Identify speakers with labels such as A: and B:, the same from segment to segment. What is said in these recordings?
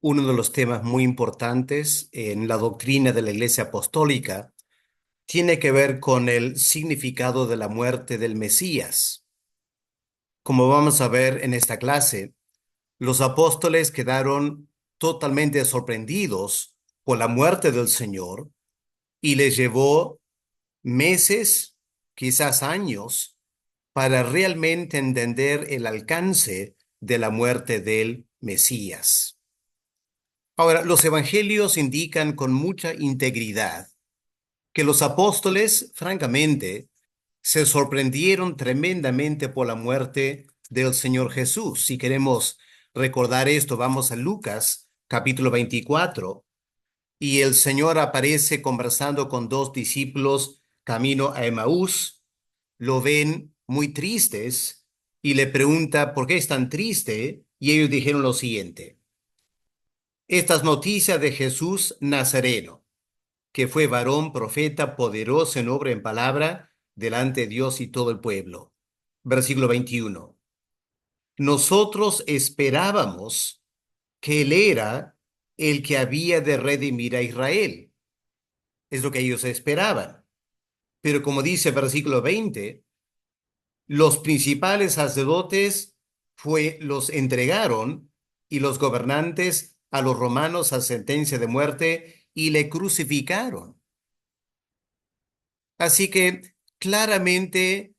A: Uno de los temas muy importantes en la doctrina de la Iglesia Apostólica tiene que ver con el significado de la muerte del Mesías. Como vamos a ver en esta clase, los apóstoles quedaron totalmente sorprendidos por la muerte del Señor y les llevó meses, quizás años, para realmente entender el alcance de la muerte del Mesías. Ahora, los evangelios indican con mucha integridad que los apóstoles, francamente, se sorprendieron tremendamente por la muerte del Señor Jesús. Si queremos recordar esto, vamos a Lucas, capítulo 24, y el Señor aparece conversando con dos discípulos camino a Emaús. Lo ven muy tristes y le pregunta por qué es tan triste, y ellos dijeron lo siguiente: estas noticias de Jesús Nazareno, que fue varón, profeta, poderoso en obra y en palabra, delante de Dios y todo el pueblo. Versículo 21. Nosotros esperábamos que Él era el que había de redimir a Israel. Es lo que ellos esperaban. Pero como dice versículo 20, los principales sacerdotes los entregaron y los gobernantes a los romanos a sentencia de muerte y le crucificaron. Así que claramente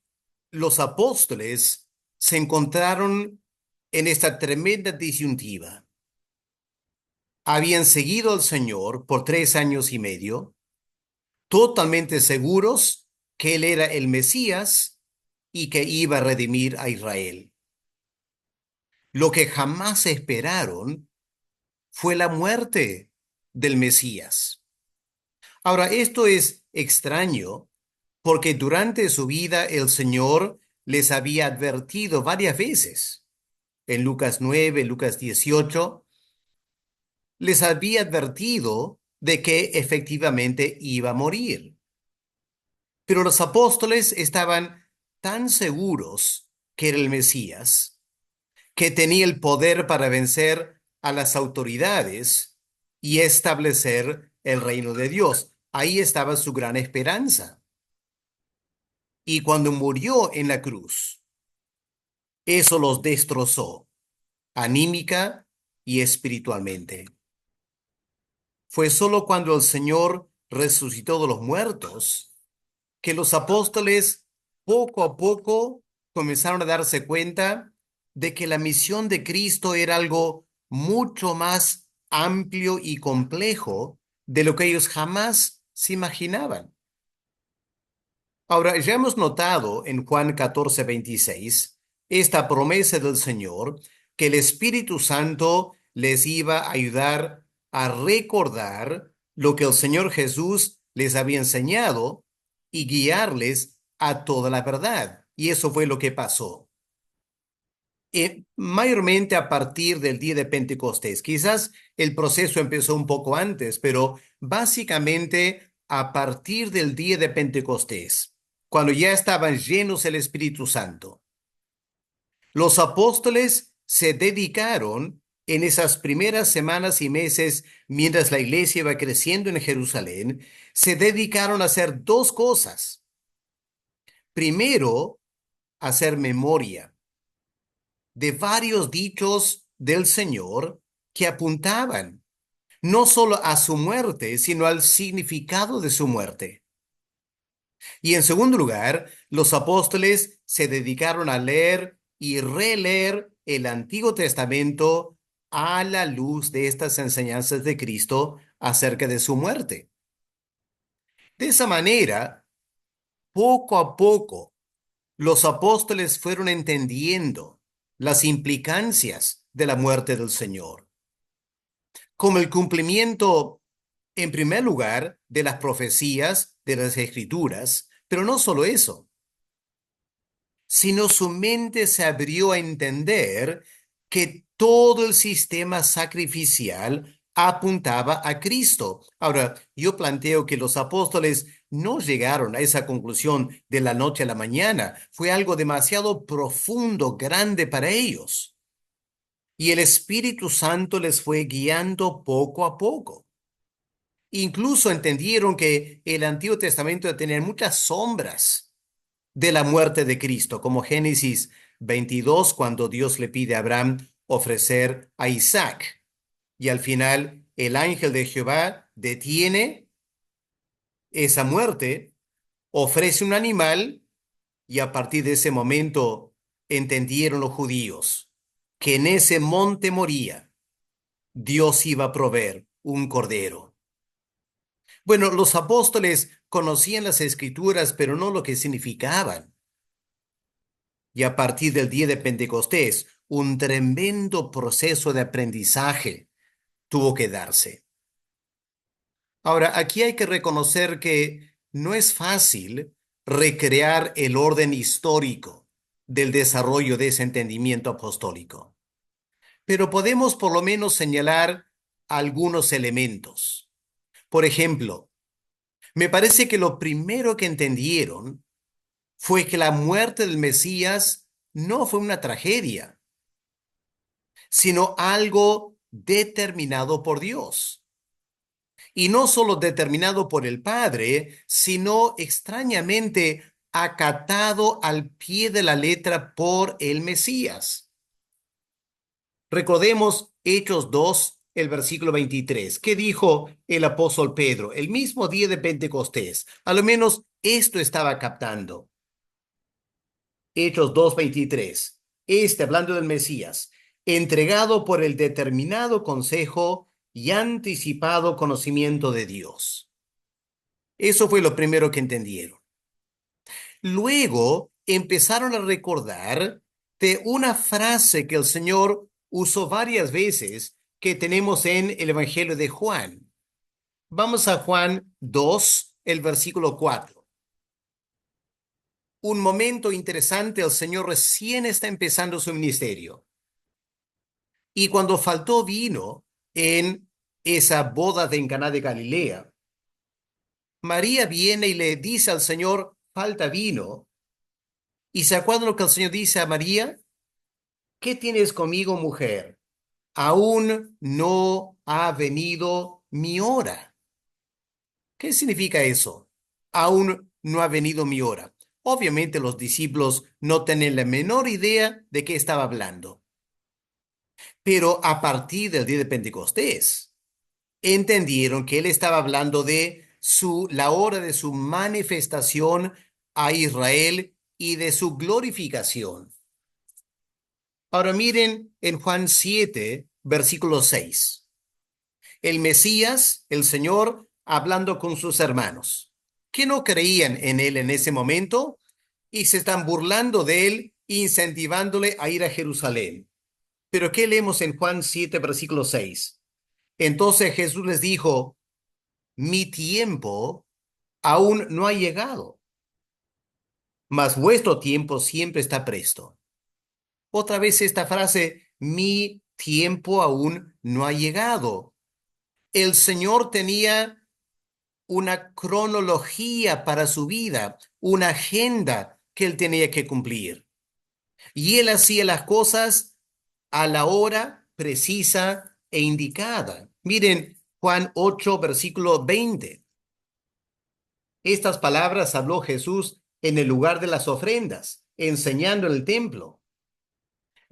A: los apóstoles se encontraron en esta tremenda disyuntiva. Habían seguido al Señor por 3 años y medio, totalmente seguros que Él era el Mesías y que iba a redimir a Israel. Lo que jamás esperaron fue la muerte del Mesías. Ahora, esto es extraño porque durante su vida el Señor les había advertido varias veces. En Lucas 9, Lucas 18, les había advertido de que efectivamente iba a morir. Pero los apóstoles estaban tan seguros que era el Mesías, que tenía el poder para vencer a las autoridades y establecer el reino de Dios. Ahí estaba su gran esperanza. Y cuando murió en la cruz, eso los destrozó, anímica y espiritualmente. Fue solo cuando el Señor resucitó de los muertos que los apóstoles poco a poco comenzaron a darse cuenta de que la misión de Cristo era algo mucho más amplio y complejo de lo que ellos jamás se imaginaban. Ahora, ya hemos notado en Juan 14:26 esta promesa del Señor que el Espíritu Santo les iba a ayudar a recordar lo que el Señor Jesús les había enseñado y guiarles a toda la verdad. Y eso fue lo que pasó. Mayormente a partir del día de Pentecostés. Quizás el proceso empezó un poco antes, pero básicamente a partir del día de Pentecostés, cuando ya estaban llenos del Espíritu Santo, los apóstoles se dedicaron en esas primeras semanas y meses, mientras la iglesia iba creciendo en Jerusalén, se dedicaron a hacer dos cosas. Primero, hacer memoria de varios dichos del Señor que apuntaban no solo a su muerte, sino al significado de su muerte. Y en segundo lugar, los apóstoles se dedicaron a leer y releer el Antiguo Testamento a la luz de estas enseñanzas de Cristo acerca de su muerte. De esa manera, poco a poco, los apóstoles fueron entendiendo las implicancias de la muerte del Señor, como el cumplimiento, en primer lugar, de las profecías de las Escrituras, pero no solo eso, sino su mente se abrió a entender que todo el sistema sacrificial apuntaba a Cristo. Ahora, yo planteo que los apóstoles no llegaron a esa conclusión de la noche a la mañana. Fue algo demasiado profundo, grande para ellos. y el Espíritu Santo les fue guiando poco a poco. Incluso entendieron que el Antiguo Testamento tenía muchas sombras de la muerte de Cristo, como Génesis 22, cuando Dios le pide a Abraham ofrecer a Isaac. Y al final el ángel de Jehová detiene esa muerte, ofrece un animal y a partir de ese momento entendieron los judíos que en ese monte moría, Dios iba a proveer un cordero. Bueno, los apóstoles conocían las escrituras, pero no lo que significaban. Y a partir del día de Pentecostés, un tremendo proceso de aprendizaje tuvo que darse. Ahora, aquí hay que reconocer que no es fácil recrear el orden histórico del desarrollo de ese entendimiento apostólico, pero podemos por lo menos señalar algunos elementos. Por ejemplo, me parece que lo primero que entendieron fue que la muerte del Mesías no fue una tragedia, sino algo determinado por Dios. Y no solo determinado por el Padre, sino extrañamente acatado al pie de la letra por el Mesías. Recordemos Hechos 2, el versículo 23. ¿Qué dijo el apóstol Pedro? El mismo día de Pentecostés. A lo menos esto estaba captando. Hechos 2:23. Hablando del Mesías, entregado por el determinado consejo y anticipado conocimiento de Dios. Eso fue lo primero que entendieron. Luego empezaron a recordar de una frase que el Señor usó varias veces que tenemos en el Evangelio de Juan. Vamos a Juan 2, el versículo 4. Un momento interesante, el Señor recién está empezando su ministerio. Y cuando faltó vino en esa boda de Caná de Galilea, María viene y le dice al Señor, falta vino. ¿Y se acuerdan lo que el Señor dice a María? ¿Qué tienes conmigo, mujer? Aún no ha venido mi hora. ¿Qué significa eso? Aún no ha venido mi hora. Obviamente los discípulos no tienen la menor idea de qué estaba hablando. Pero a partir del día de Pentecostés, entendieron que él estaba hablando de la hora de su manifestación a Israel y de su glorificación. Ahora miren en Juan 7, versículo 6. El Mesías, el Señor, hablando con sus hermanos, que no creían en él en ese momento y se están burlando de él, incentivándole a ir a Jerusalén. Pero ¿qué leemos en Juan 7, versículo 6? Entonces Jesús les dijo, mi tiempo aún no ha llegado, mas vuestro tiempo siempre está presto. Otra vez esta frase, mi tiempo aún no ha llegado. El Señor tenía una cronología para su vida, una agenda que él tenía que cumplir. Y él hacía las cosas a la hora precisa e indicada. Miren Juan 8, versículo 20. Estas palabras habló Jesús en el lugar de las ofrendas, enseñando en el templo.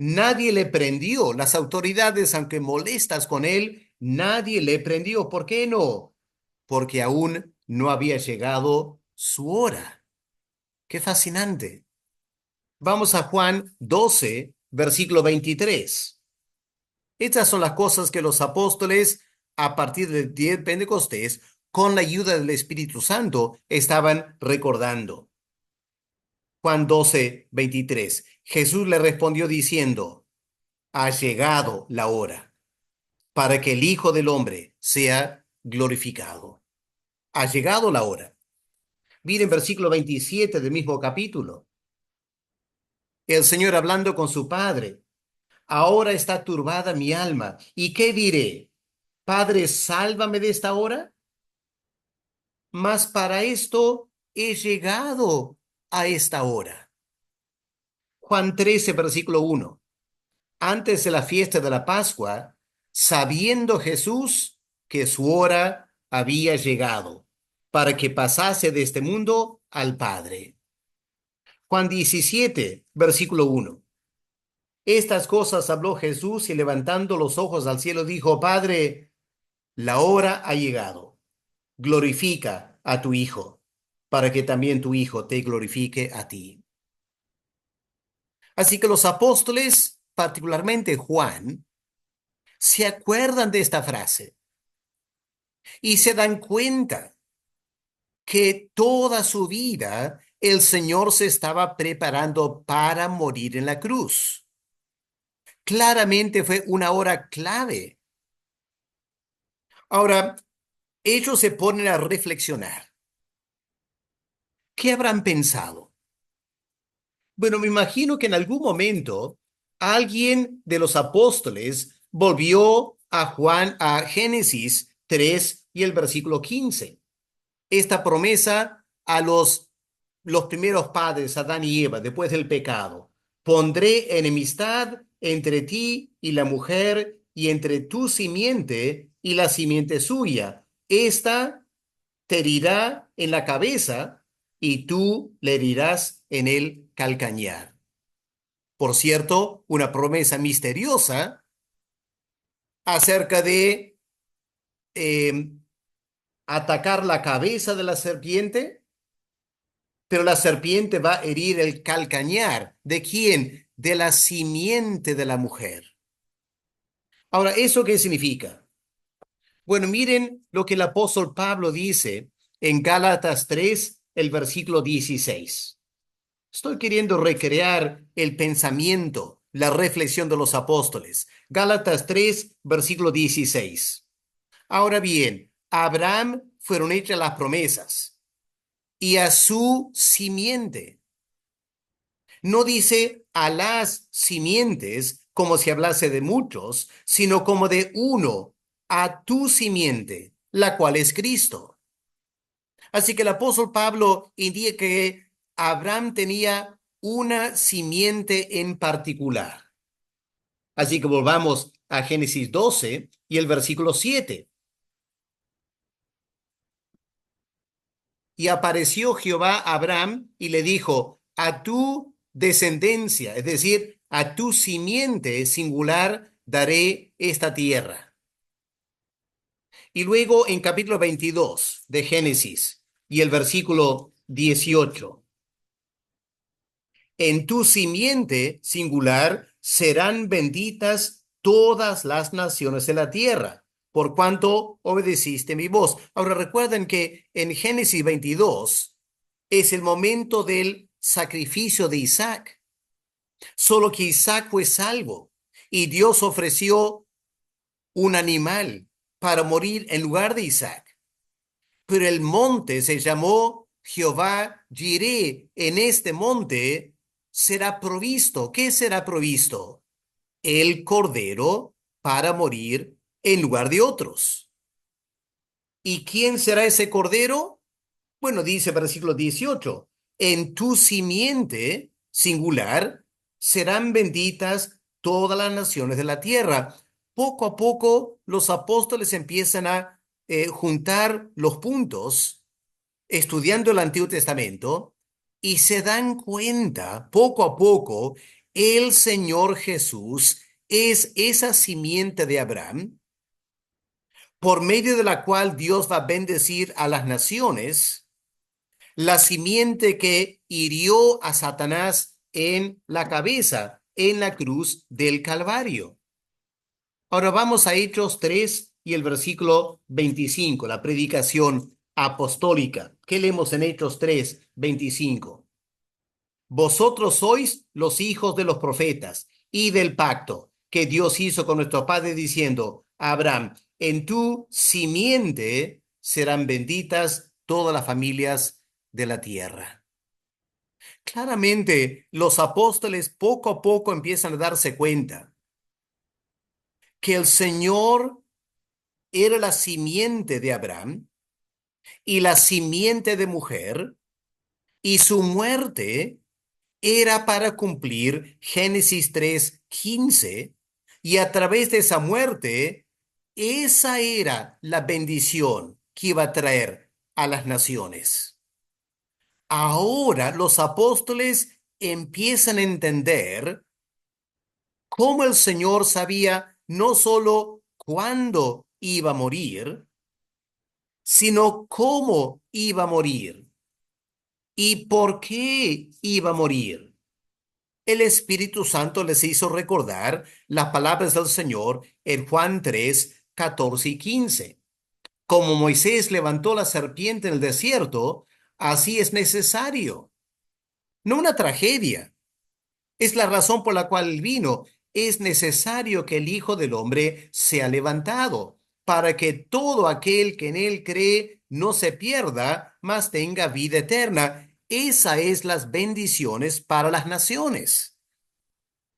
A: Nadie le prendió. Las autoridades, aunque molestas con él, nadie le prendió. ¿Por qué no? Porque aún no había llegado su hora. Qué fascinante. Vamos a Juan 12, versículo 23. Estas son las cosas que los apóstoles, a partir del día de Pentecostés, con la ayuda del Espíritu Santo, estaban recordando. Juan 12, 23. Jesús le respondió diciendo, ha llegado la hora para que el Hijo del Hombre sea glorificado. Ha llegado la hora. Miren versículo 27 del mismo capítulo. El Señor hablando con su Padre. Ahora está turbada mi alma. ¿Y qué diré? Padre, sálvame de esta hora. Mas para esto he llegado a esta hora. Juan 13, versículo 1. antes de la fiesta de la Pascua, sabiendo Jesús que su hora había llegado para que pasase de este mundo al Padre. Juan 17, versículo 1. Estas cosas habló Jesús y levantando los ojos al cielo dijo, Padre, la hora ha llegado. Glorifica a tu Hijo, para que también tu Hijo te glorifique a ti. Así que los apóstoles, particularmente Juan, se acuerdan de esta frase y se dan cuenta que toda su vida el Señor se estaba preparando para morir en la cruz. Claramente fue una hora clave. Ahora, ellos se ponen a reflexionar. ¿Qué habrán pensado? Bueno, me imagino que en algún momento alguien de los apóstoles volvió a Génesis 3 y el versículo 15. Esta promesa a los primeros padres, Adán y Eva, después del pecado. Pondré enemistad entre ti y la mujer y entre tu simiente y la simiente suya. Esta te herirá en la cabeza y tú le herirás en el calcañar. Por cierto, una promesa misteriosa acerca de eh, atacar la cabeza de la serpiente, pero la serpiente va a herir el calcañar. ¿De quién? De la simiente de la mujer. Ahora, ¿eso qué significa? Bueno, miren lo que el apóstol Pablo dice en Gálatas 3, el versículo 16. Estoy queriendo recrear el pensamiento, la reflexión de los apóstoles. Gálatas 3, versículo 16. Ahora bien, a Abraham fueron hechas las promesas y a su simiente. No dice a las simientes como si hablase de muchos, sino como de uno, a tu simiente, la cual es Cristo. Así que el apóstol Pablo indica que Abraham tenía una simiente en particular. Así que volvamos a Génesis 12 y el versículo 7. Y apareció Jehová a Abraham y le dijo, a tu descendencia, es decir, a tu simiente singular, daré esta tierra. Y luego en capítulo 22 de Génesis y el versículo 18. En tu simiente singular serán benditas todas las naciones de la tierra, por cuanto obedeciste mi voz. Ahora recuerden que en Génesis 22 es el momento del sacrificio de Isaac. Solo que Isaac fue salvo y Dios ofreció un animal para morir en lugar de Isaac. Pero el monte se llamó Jehová Jireh. En este monte será provisto. ¿Qué será provisto? El cordero para morir en lugar de otros. ¿Y quién será ese cordero? Bueno, dice versículo 18, en tu simiente singular serán benditas todas las naciones de la tierra. Poco a poco los apóstoles empiezan a juntar los puntos estudiando el Antiguo Testamento y se dan cuenta poco a poco el Señor Jesús es esa simiente de Abraham por medio de la cual Dios va a bendecir a las naciones, la simiente que hirió a Satanás en la cabeza, en la cruz del Calvario. Ahora vamos a Hechos 3 y el versículo 25, la predicación apostólica. ¿Qué leemos en Hechos 3, 25? Vosotros sois los hijos de los profetas y del pacto que Dios hizo con nuestro padre diciendo, Abraham, en tu simiente serán benditas todas las familias de la tierra. Claramente, los apóstoles poco a poco empiezan a darse cuenta que el Señor era la simiente de Abraham y la simiente de mujer, y su muerte era para cumplir Génesis 3, 15, y a través de esa muerte, esa era la bendición que iba a traer a las naciones. Ahora los apóstoles empiezan a entender cómo el Señor sabía no solo cuándo iba a morir, sino cómo iba a morir y por qué iba a morir. El Espíritu Santo les hizo recordar las palabras del Señor en Juan 3, 14 y 15. Como Moisés levantó la serpiente en el desierto, así es necesario. No una tragedia. Es la razón por la cual él vino. Es necesario que el Hijo del Hombre sea levantado, para que todo aquel que en él cree no se pierda, mas tenga vida eterna. Esa es las bendiciones para las naciones.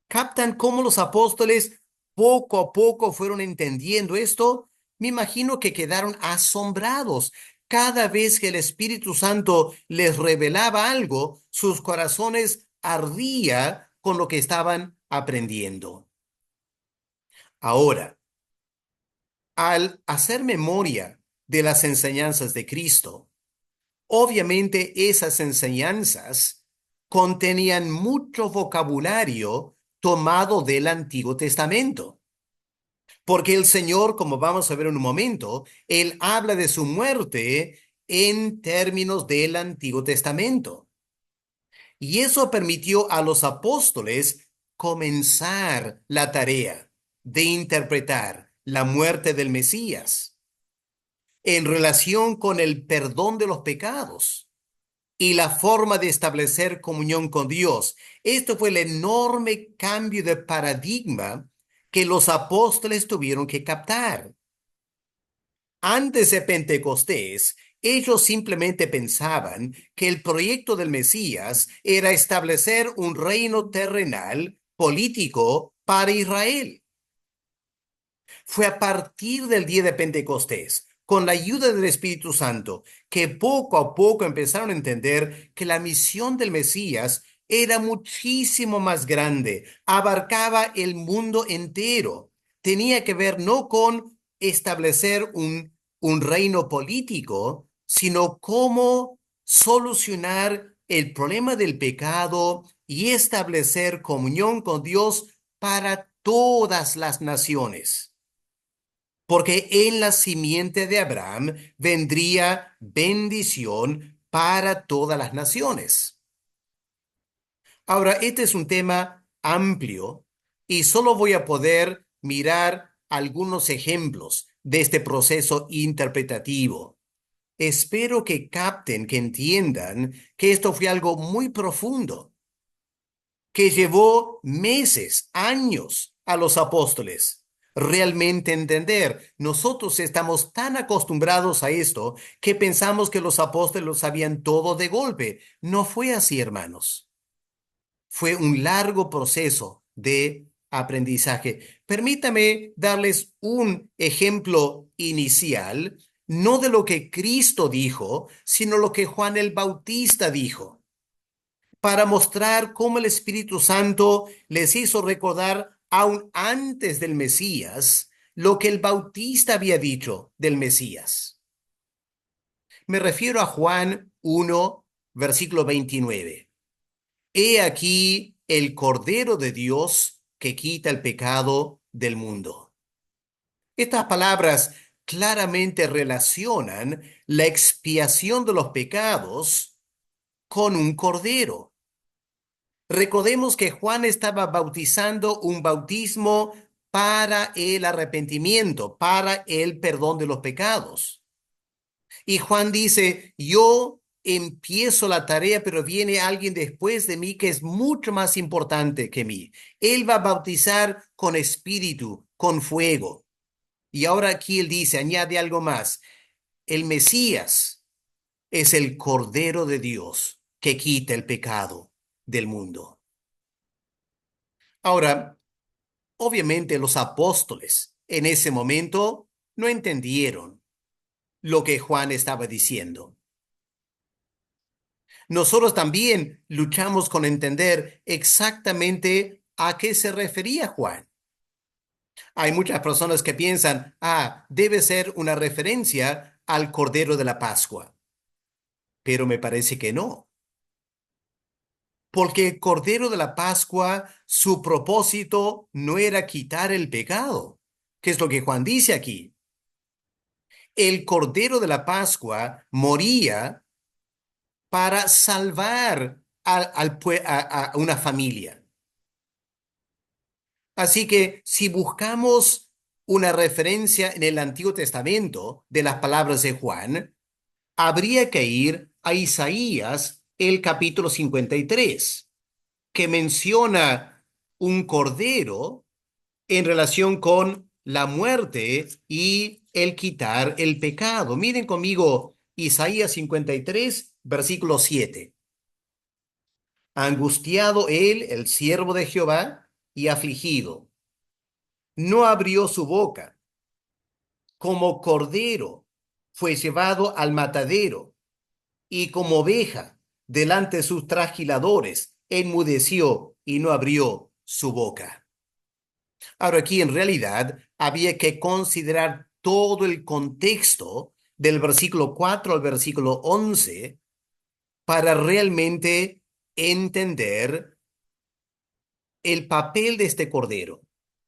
A: ¿Captan cómo los apóstoles poco a poco fueron entendiendo esto? Me imagino que quedaron asombrados. Cada vez que el Espíritu Santo les revelaba algo, sus corazones ardía con lo que estaban aprendiendo. Ahora, al hacer memoria de las enseñanzas de Cristo, obviamente esas enseñanzas contenían mucho vocabulario tomado del Antiguo Testamento. Porque el Señor, como vamos a ver en un momento, Él habla de su muerte en términos del Antiguo Testamento. Y eso permitió a los apóstoles comenzar la tarea de interpretar la muerte del Mesías en relación con el perdón de los pecados y la forma de establecer comunión con Dios. Esto fue el enorme cambio de paradigma que los apóstoles tuvieron que captar. Antes de Pentecostés, ellos simplemente pensaban que el proyecto del Mesías era establecer un reino terrenal político para Israel. Fue a partir del día de Pentecostés, con la ayuda del Espíritu Santo, que poco a poco empezaron a entender que la misión del Mesías era muchísimo más grande, abarcaba el mundo entero. Tenía que ver no con establecer un reino político, sino cómo solucionar el problema del pecado y establecer comunión con Dios para todas las naciones. Porque en la simiente de Abraham vendría bendición para todas las naciones. Ahora, este es un tema amplio y solo voy a poder mirar algunos ejemplos de este proceso interpretativo. Espero que capten, que entiendan que esto fue algo muy profundo, que llevó meses, años a los apóstoles realmente entender. Nosotros estamos tan acostumbrados a esto que pensamos que los apóstoles lo sabían todo de golpe. No fue así, hermanos. Fue un largo proceso de aprendizaje. Permítame darles un ejemplo inicial, no de lo que Cristo dijo, sino lo que Juan el Bautista dijo, para mostrar cómo el Espíritu Santo les hizo recordar aún antes del Mesías lo que el Bautista había dicho del Mesías. Me refiero a Juan 1, versículo 29. He aquí el Cordero de Dios que quita el pecado del mundo. Estas palabras claramente relacionan la expiación de los pecados con un cordero. Recordemos que Juan estaba bautizando un bautismo para el arrepentimiento, para el perdón de los pecados. Y Juan dice, yo empiezo la tarea, pero viene alguien después de mí que es mucho más importante que mí. Él va a bautizar con espíritu, con fuego. Y ahora aquí él dice, añade algo más. El Mesías es el Cordero de Dios que quita el pecado del mundo. Ahora, obviamente los apóstoles en ese momento no entendieron lo que Juan estaba diciendo. Nosotros también luchamos con entender exactamente a qué se refería Juan. Hay muchas personas que piensan, debe ser una referencia al Cordero de la Pascua, pero me parece que no. Porque el Cordero de la Pascua, su propósito no era quitar el pecado, que es lo que Juan dice aquí. El Cordero de la Pascua moría para salvar a una familia. Así que si buscamos una referencia en el Antiguo Testamento de las palabras de Juan, habría que ir a Isaías, el capítulo 53, que menciona un cordero en relación con la muerte y el quitar el pecado. Miren conmigo Isaías 53, versículo 7. Angustiado él, el siervo de Jehová, y afligido, no abrió su boca. Como cordero fue llevado al matadero, y como oveja delante de sus trasquiladores, enmudeció y no abrió su boca. Ahora aquí en realidad había que considerar todo el contexto del versículo 4 al versículo 11 para realmente entender el papel de este cordero.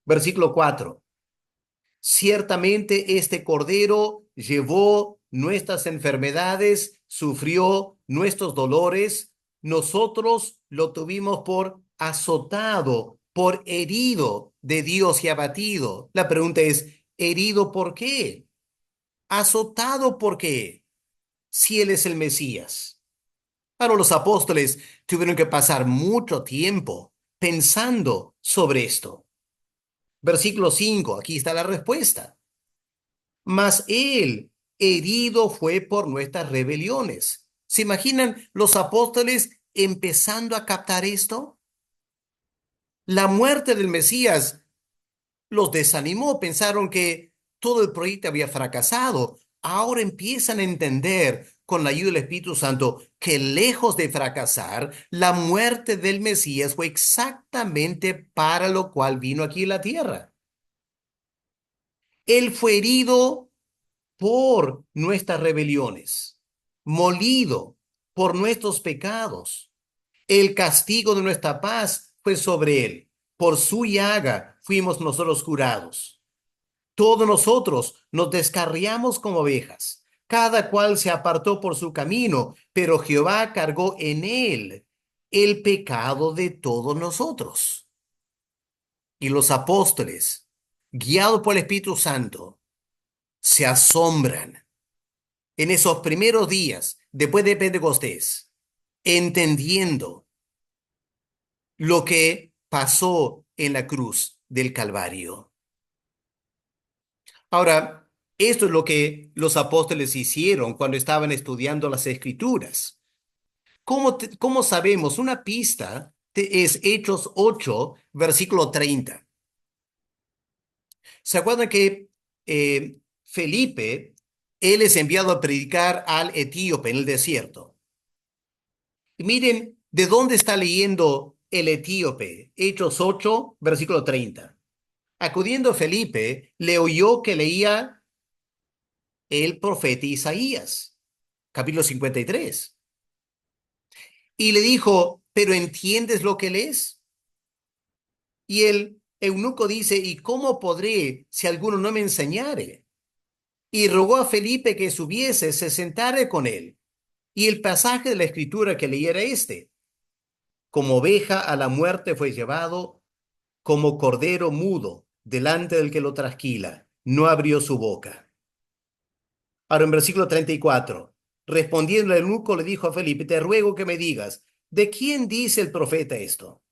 A: Versículo 4. Ciertamente este cordero llevó nuestras enfermedades, sufrió nuestros dolores. Nosotros lo tuvimos por azotado, por herido de Dios y abatido. La pregunta es, ¿herido por qué? ¿Azotado por qué? Si Él es el Mesías. Pero los apóstoles tuvieron que pasar mucho tiempo pensando sobre esto. Versículo 5, aquí está la respuesta. Mas él herido fue por nuestras rebeliones. ¿Se imaginan los apóstoles empezando a captar esto? La muerte del Mesías los desanimó, pensaron que todo el proyecto había fracasado. Ahora empiezan a entender con la ayuda del Espíritu Santo que lejos de fracasar, la muerte del Mesías fue exactamente para lo cual vino aquí a la tierra. Él fue herido por nuestras rebeliones, molido por nuestros pecados. El castigo de nuestra paz fue sobre él. Por su llaga fuimos nosotros curados. Todos nosotros nos descarriamos como ovejas. Cada cual se apartó por su camino, pero Jehová cargó en él el pecado de todos nosotros. Y los apóstoles, guiados por el Espíritu Santo, se asombran en esos primeros días después de Pentecostés, entendiendo lo que pasó en la cruz del Calvario. Ahora, esto es lo que los apóstoles hicieron cuando estaban estudiando las Escrituras. ¿Cómo sabemos? Una pista es Hechos 8, versículo 30. ¿Se acuerdan que Felipe, él es enviado a predicar al etíope en el desierto? Y miren, ¿de dónde está leyendo el etíope? Hechos 8, versículo 30. Acudiendo Felipe, le oyó que leía el profeta Isaías, capítulo 53. Y le dijo, ¿pero entiendes lo que lees? Y el eunuco dice, ¿y cómo podré si alguno no me enseñare? Y rogó a Felipe que subiese, se sentare con él. Y el pasaje de la escritura que leyera este: como oveja a la muerte fue llevado, como cordero mudo delante del que lo trasquila, no abrió su boca. Ahora en versículo 34, respondiendo el eunuco le dijo a Felipe, te ruego que me digas, ¿de quién dice el profeta esto?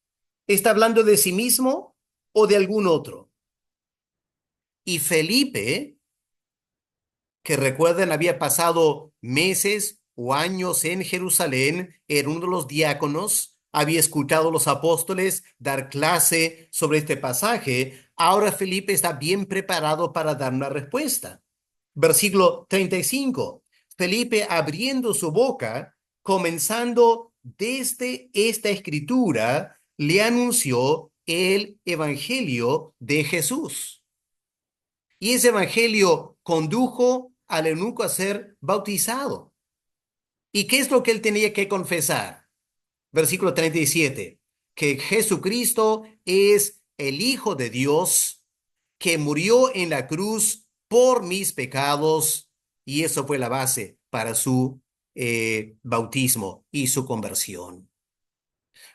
A: ¿Está hablando de sí mismo o de algún otro? Y Felipe, que recuerden había pasado meses o años en Jerusalén, era uno de los diáconos, había escuchado a los apóstoles dar clase sobre este pasaje. Ahora Felipe está bien preparado para dar una respuesta. Versículo 35. Felipe abriendo su boca, comenzando desde esta escritura, le anunció el evangelio de Jesús. Y ese evangelio condujo al eunuco a ser bautizado. ¿Y qué es lo que él tenía que confesar? Versículo 37, que Jesucristo es el Hijo de Dios, que murió en la cruz por mis pecados, y eso fue la base para su bautismo y su conversión.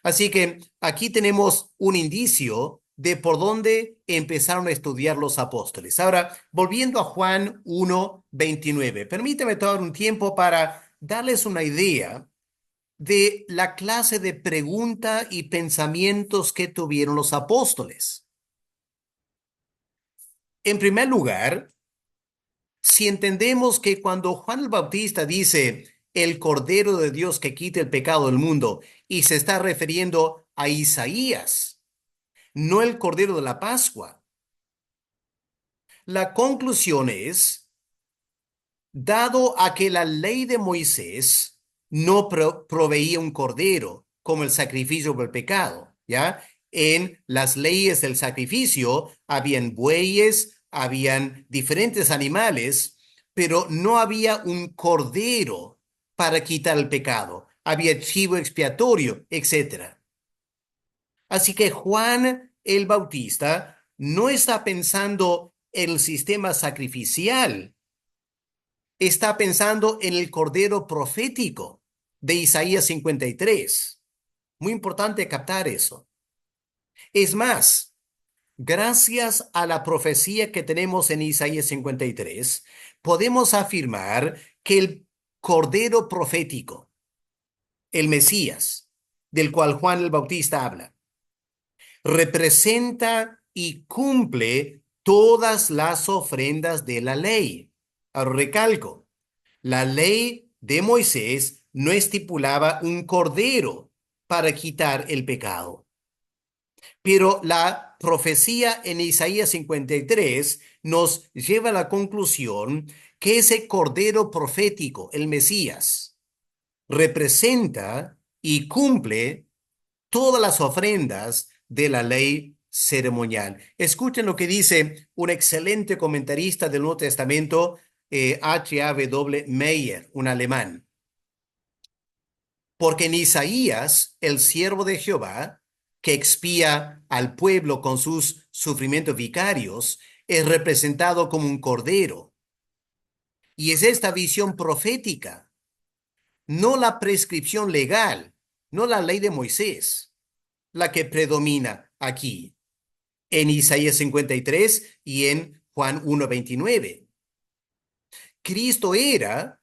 A: Así que aquí tenemos un indicio de por dónde empezaron a estudiar los apóstoles. Ahora, volviendo a Juan 1:29, permítame tomar un tiempo para darles una idea de la clase de pregunta y pensamientos que tuvieron los apóstoles. En primer lugar, si entendemos que cuando Juan el Bautista dice el Cordero de Dios que quita el pecado del mundo y se está refiriendo a Isaías, no el Cordero de la Pascua, la conclusión es, dado a que la ley de Moisés no proveía un cordero como el sacrificio por el pecado, ¿ya? En las leyes del sacrificio habían bueyes, habían diferentes animales, pero no había un cordero para quitar el pecado. Había chivo expiatorio, etcétera. Así que Juan el Bautista no está pensando en el sistema sacrificial, está pensando en el cordero profético de Isaías 53. Muy importante captar eso. Es más, gracias a la profecía que tenemos en Isaías 53, podemos afirmar que el cordero profético, el Mesías, del cual Juan el Bautista habla, representa y cumple todas las ofrendas de la ley. Ahora recalco, la ley de Moisés no estipulaba un cordero para quitar el pecado. Pero la profecía en Isaías 53 nos lleva a la conclusión que ese cordero profético, el Mesías, representa y cumple todas las ofrendas de la ley ceremonial. Escuchen lo que dice un excelente comentarista del Nuevo Testamento, H.A.W. Meyer, un alemán. Porque en Isaías, el siervo de Jehová, que expía al pueblo con sus sufrimientos vicarios, es representado como un cordero. Y es esta visión profética, no la prescripción legal, no la ley de Moisés, la que predomina aquí en Isaías 53 y en Juan 1:29. Cristo era,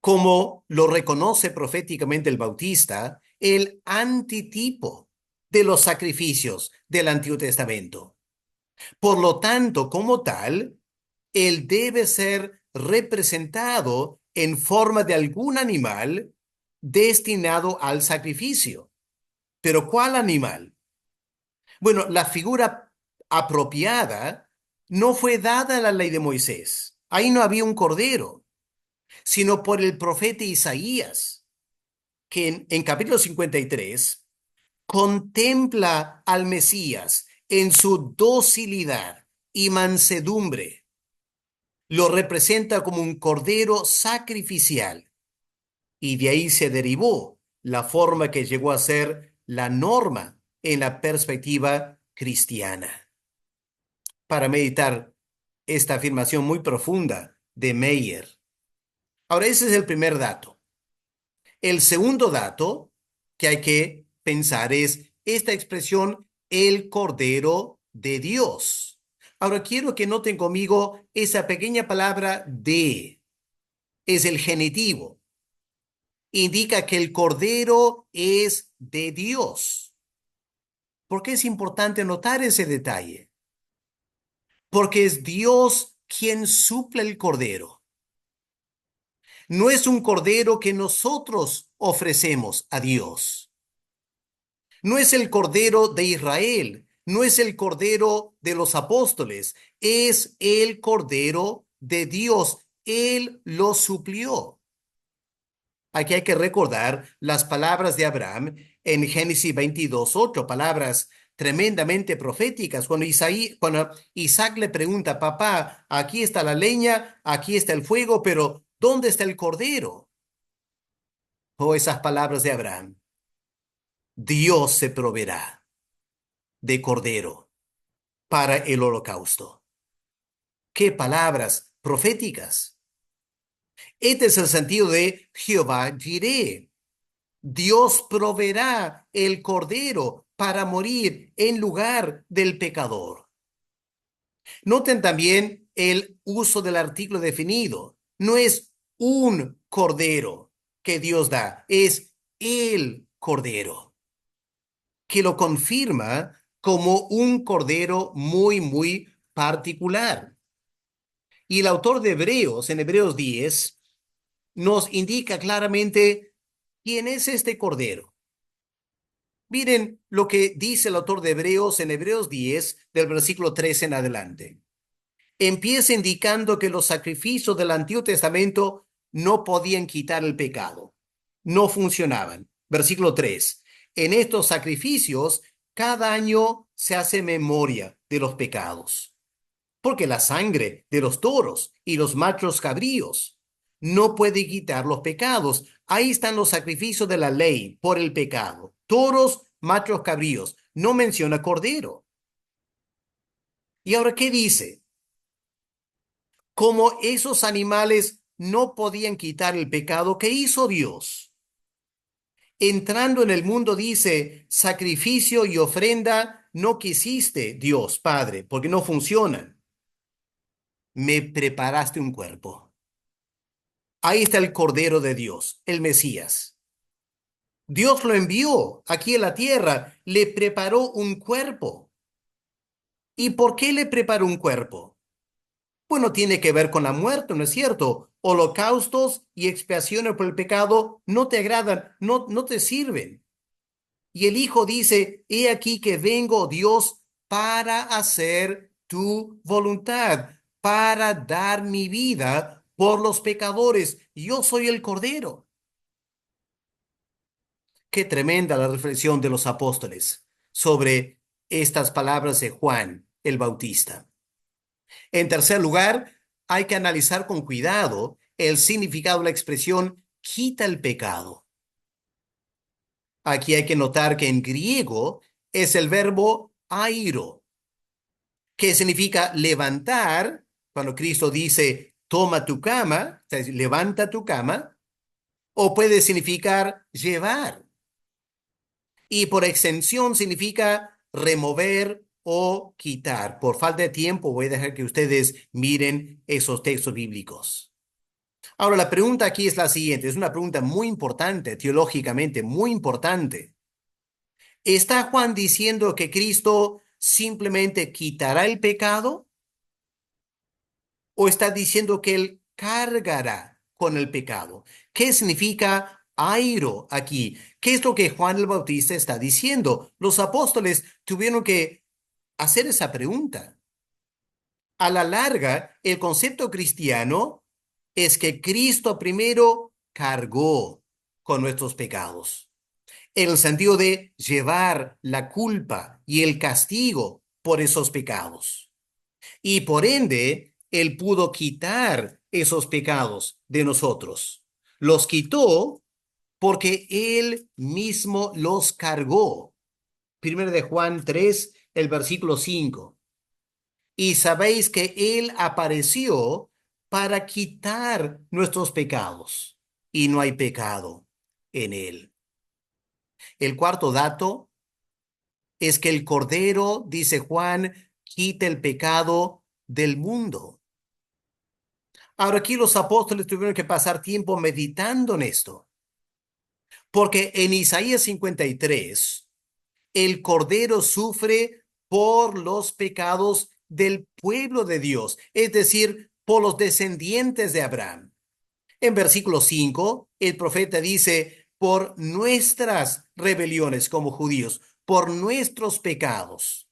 A: como lo reconoce proféticamente el Bautista, el antitipo de los sacrificios del Antiguo Testamento. Por lo tanto, como tal, él debe ser representado en forma de algún animal destinado al sacrificio. ¿Pero cuál animal? Bueno, la figura apropiada no fue dada en la ley de Moisés. Ahí no había un cordero, sino por el profeta Isaías, que en capítulo 53 contempla al Mesías en su docilidad y mansedumbre. Lo representa como un cordero sacrificial y de ahí se derivó la forma que llegó a ser la norma en la perspectiva cristiana. Para meditar esta afirmación muy profunda de Meyer. Ahora, ese es el primer dato. El segundo dato que hay que pensar es esta expresión, el Cordero de Dios. Ahora quiero que noten conmigo esa pequeña palabra de. Es el genitivo. Indica que el Cordero es de Dios. ¿Por qué es importante notar ese detalle? Porque es Dios quien suple el Cordero. No es un cordero que nosotros ofrecemos a Dios. No es el cordero de Israel, no es el cordero de los apóstoles, es el cordero de Dios. Él lo suplió. Aquí hay que recordar las palabras de Abraham en Génesis 22:8, palabras tremendamente proféticas. Cuando Isaac le pregunta, papá, aquí está la leña, aquí está el fuego, pero ¿dónde está el cordero? O esas palabras de Abraham, Dios se proveerá de cordero para el holocausto. ¿Qué palabras proféticas? Este es el sentido de Jehová Jireh. Dios proveerá el cordero para morir en lugar del pecador. Noten también el uso del artículo definido. No es un cordero que Dios da, es el cordero, que lo confirma como un cordero muy, muy particular. Y el autor de Hebreos, en Hebreos 10, nos indica claramente quién es este cordero. Miren lo que dice el autor de Hebreos en Hebreos 10, del versículo 13 en adelante. Empieza indicando que los sacrificios del Antiguo Testamento no podían quitar el pecado. No funcionaban. Versículo 3. En estos sacrificios, cada año se hace memoria de los pecados. Porque la sangre de los toros y los machos cabríos no puede quitar los pecados. Ahí están los sacrificios de la ley por el pecado. Toros, machos cabríos. No menciona cordero. ¿Y ahora qué dice? Como esos animales no podían quitar el pecado, ¿qué hizo Dios? Entrando en el mundo dice, sacrificio y ofrenda no quisiste, Dios, Padre, porque no funcionan. Me preparaste un cuerpo. Ahí está el Cordero de Dios, el Mesías. Dios lo envió aquí a la tierra, le preparó un cuerpo. ¿Y por qué le preparó un cuerpo? Bueno, tiene que ver con la muerte, ¿no es cierto? Holocaustos y expiaciones por el pecado no te agradan, no te sirven. Y el Hijo dice, he aquí que vengo, Dios, para hacer tu voluntad, para dar mi vida por los pecadores. Yo soy el Cordero. Qué tremenda la reflexión de los apóstoles sobre estas palabras de Juan el Bautista. En tercer lugar, hay que analizar con cuidado el significado de la expresión quita el pecado. Aquí hay que notar que en griego es el verbo airo, que significa levantar, cuando Cristo dice toma tu cama, es decir, levanta tu cama, o puede significar llevar. Y por extensión significa remover o quitar. Por falta de tiempo voy a dejar que ustedes miren esos textos bíblicos. Ahora, la pregunta aquí es la siguiente, es una pregunta muy importante, teológicamente muy importante. ¿Está Juan diciendo que Cristo simplemente quitará el pecado? ¿O está diciendo que Él cargará con el pecado? ¿Qué significa airo aquí? ¿Qué es lo que Juan el Bautista está diciendo? Los apóstoles tuvieron que hacer esa pregunta. A la larga, el concepto cristiano es que Cristo primero cargó con nuestros pecados, en el sentido de llevar la culpa y el castigo por esos pecados. Y por ende, Él pudo quitar esos pecados de nosotros. Los quitó porque Él mismo los cargó. Primero de Juan 3, el versículo 5. Y sabéis que Él apareció para quitar nuestros pecados, y no hay pecado en Él. El cuarto dato es que el Cordero, dice Juan, quita el pecado del mundo. Ahora aquí los apóstoles tuvieron que pasar tiempo meditando en esto, porque en Isaías 53, el Cordero sufre por los pecados del pueblo de Dios, es decir, por los descendientes de Abraham. En versículo 5, el profeta dice, por nuestras rebeliones como judíos, por nuestros pecados.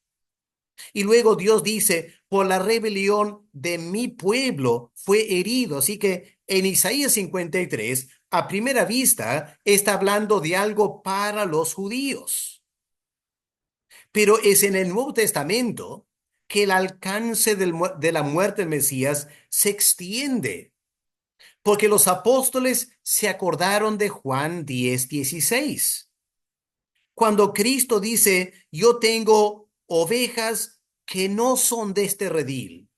A: Y luego Dios dice, por la rebelión de mi pueblo fue herido. Así que en Isaías 53, a primera vista, está hablando de algo para los judíos. Pero es en el Nuevo Testamento que el alcance de la muerte del Mesías se extiende, porque los apóstoles se acordaron de Juan 10:16, cuando Cristo dice, yo tengo ovejas que no son de este redil.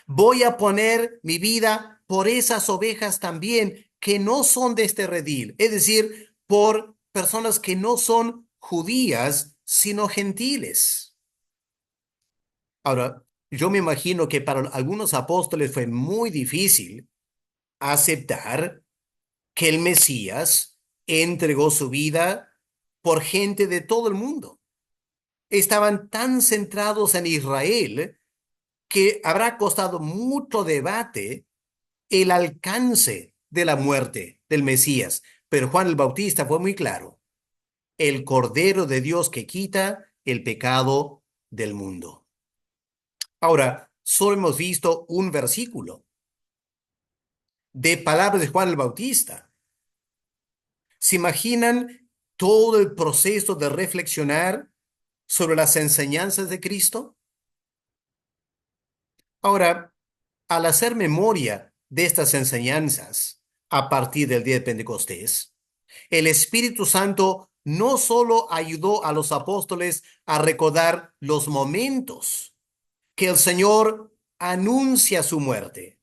A: Voy a poner mi vida por esas ovejas también que no son de este redil, es decir, por personas que no son judías, sino gentiles. Ahora, yo me imagino que para algunos apóstoles fue muy difícil aceptar que el Mesías entregó su vida por gente de todo el mundo. Estaban tan centrados en Israel que habrá costado mucho debate el alcance de la muerte del Mesías. Pero Juan el Bautista fue muy claro: el Cordero de Dios que quita el pecado del mundo. Ahora, solo hemos visto un versículo de palabras de Juan el Bautista. ¿Se imaginan todo el proceso de reflexionar sobre las enseñanzas de Cristo? Ahora, al hacer memoria de estas enseñanzas a partir del día de Pentecostés, el Espíritu Santo no solo ayudó a los apóstoles a recordar los momentos que el Señor anuncia su muerte,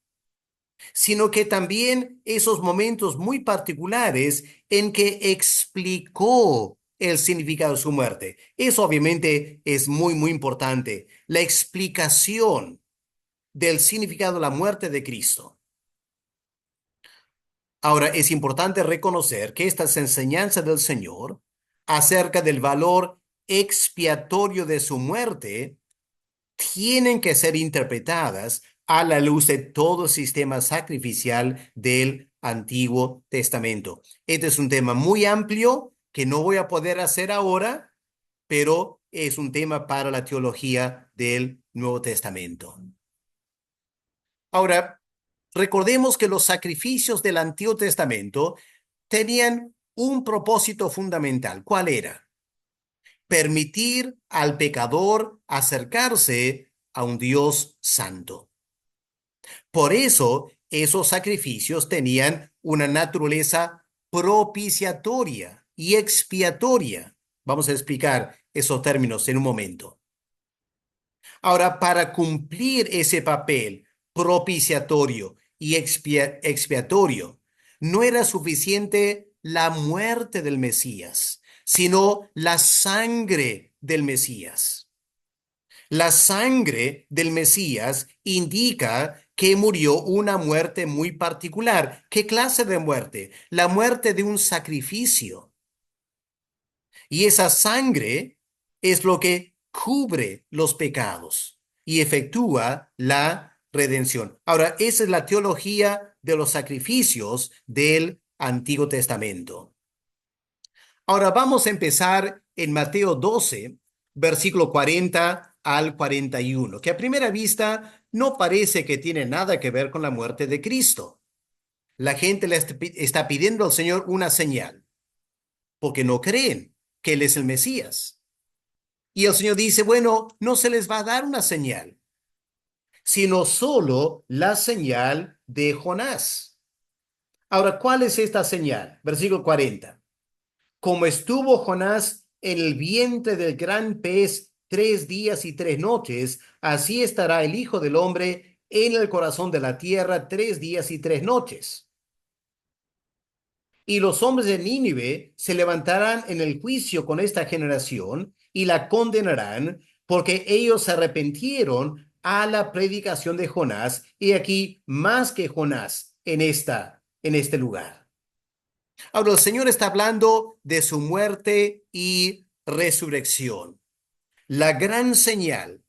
A: sino que también esos momentos muy particulares en que explicó el significado de su muerte. Eso obviamente es muy importante, la explicación del significado de la muerte de Cristo. Ahora, es importante reconocer que estas enseñanzas del Señor acerca del valor expiatorio de su muerte tienen que ser interpretadas a la luz de todo el sistema sacrificial del Antiguo Testamento. Este es un tema muy amplio que no voy a poder hacer ahora, pero es un tema para la teología del Nuevo Testamento. Ahora, recordemos que los sacrificios del Antiguo Testamento tenían un propósito fundamental. ¿Cuál era? Permitir al pecador acercarse a un Dios santo. Por eso, esos sacrificios tenían una naturaleza propiciatoria y expiatoria. Vamos a explicar esos términos en un momento. Ahora, para cumplir ese papel propiciatorio y expiatorio, no era suficiente la muerte del Mesías, sino la sangre del Mesías. La sangre del Mesías indica que murió una muerte muy particular. ¿Qué clase de muerte? La muerte de un sacrificio. Y esa sangre es lo que cubre los pecados y efectúa la redención. Ahora, esa es la teología de los sacrificios del Antiguo Testamento. Ahora vamos a empezar en Mateo 12, versículo 40 al 41, que a primera vista no parece que tiene nada que ver con la muerte de Cristo. La gente le está pidiendo al Señor una señal, porque no creen que Él es el Mesías. Y el Señor dice, bueno, no se les va a dar una señal, sino solo la señal de Jonás. Ahora, ¿cuál es esta señal? Versículo 40. Como estuvo Jonás en el vientre del gran pez 3 días y 3 noches, así estará el Hijo del Hombre en el corazón de la tierra 3 días y 3 noches. Y los hombres de Nínive se levantarán en el juicio con esta generación y la condenarán, porque ellos se arrepintieron a la predicación de Jonás, y aquí más que Jonás en este lugar. Ahora, el Señor está hablando de su muerte y resurrección. La gran señal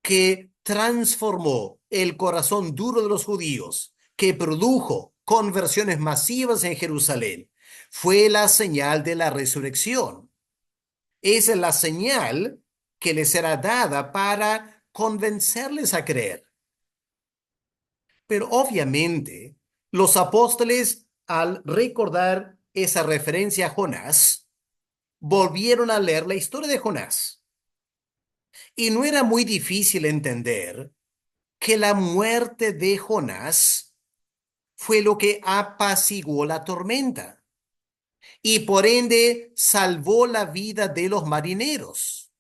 A: que transformó el corazón duro de los judíos, que produjo conversiones masivas en Jerusalén, fue la señal de la resurrección. Esa es la señal que les será dada para convencerles a creer. Pero obviamente, los apóstoles, al recordar esa referencia a Jonás, volvieron a leer la historia de Jonás. Y no era muy difícil entender que la muerte de Jonás fue lo que apaciguó la tormenta y por ende salvó la vida de los marineros.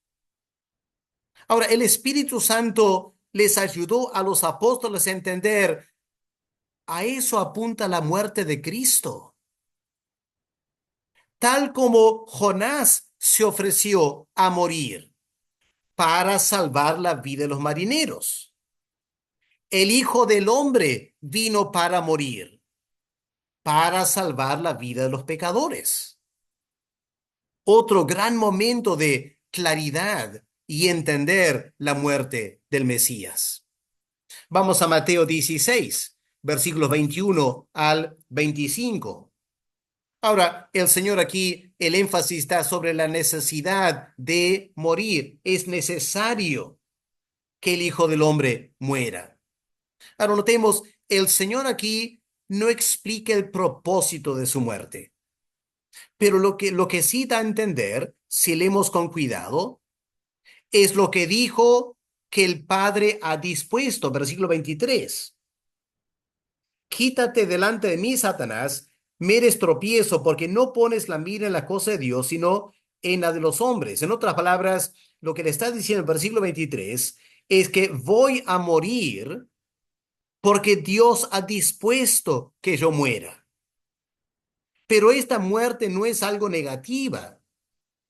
A: Ahora, el Espíritu Santo les ayudó a los apóstoles a entender, a eso apunta la muerte de Cristo. Tal como Jonás se ofreció a morir para salvar la vida de los marineros. El Hijo del Hombre vino para morir, para salvar la vida de los pecadores. Otro gran momento de claridad y entender la muerte del Mesías. Vamos a Mateo 16, versículos 21 al 25. Ahora, el Señor aquí, el énfasis está sobre la necesidad de morir. Es necesario que el Hijo del Hombre muera. Ahora, notemos, el Señor aquí no explica el propósito de su muerte, pero lo que sí da a entender, si leemos con cuidado, es lo que dijo que el Padre ha dispuesto, versículo 23. Quítate delante de mí, Satanás, me eres tropiezo, porque no pones la mira en la cosa de Dios, sino en la de los hombres. En otras palabras, lo que le está diciendo el versículo 23 es que voy a morir porque Dios ha dispuesto que yo muera. Pero esta muerte no es algo negativa.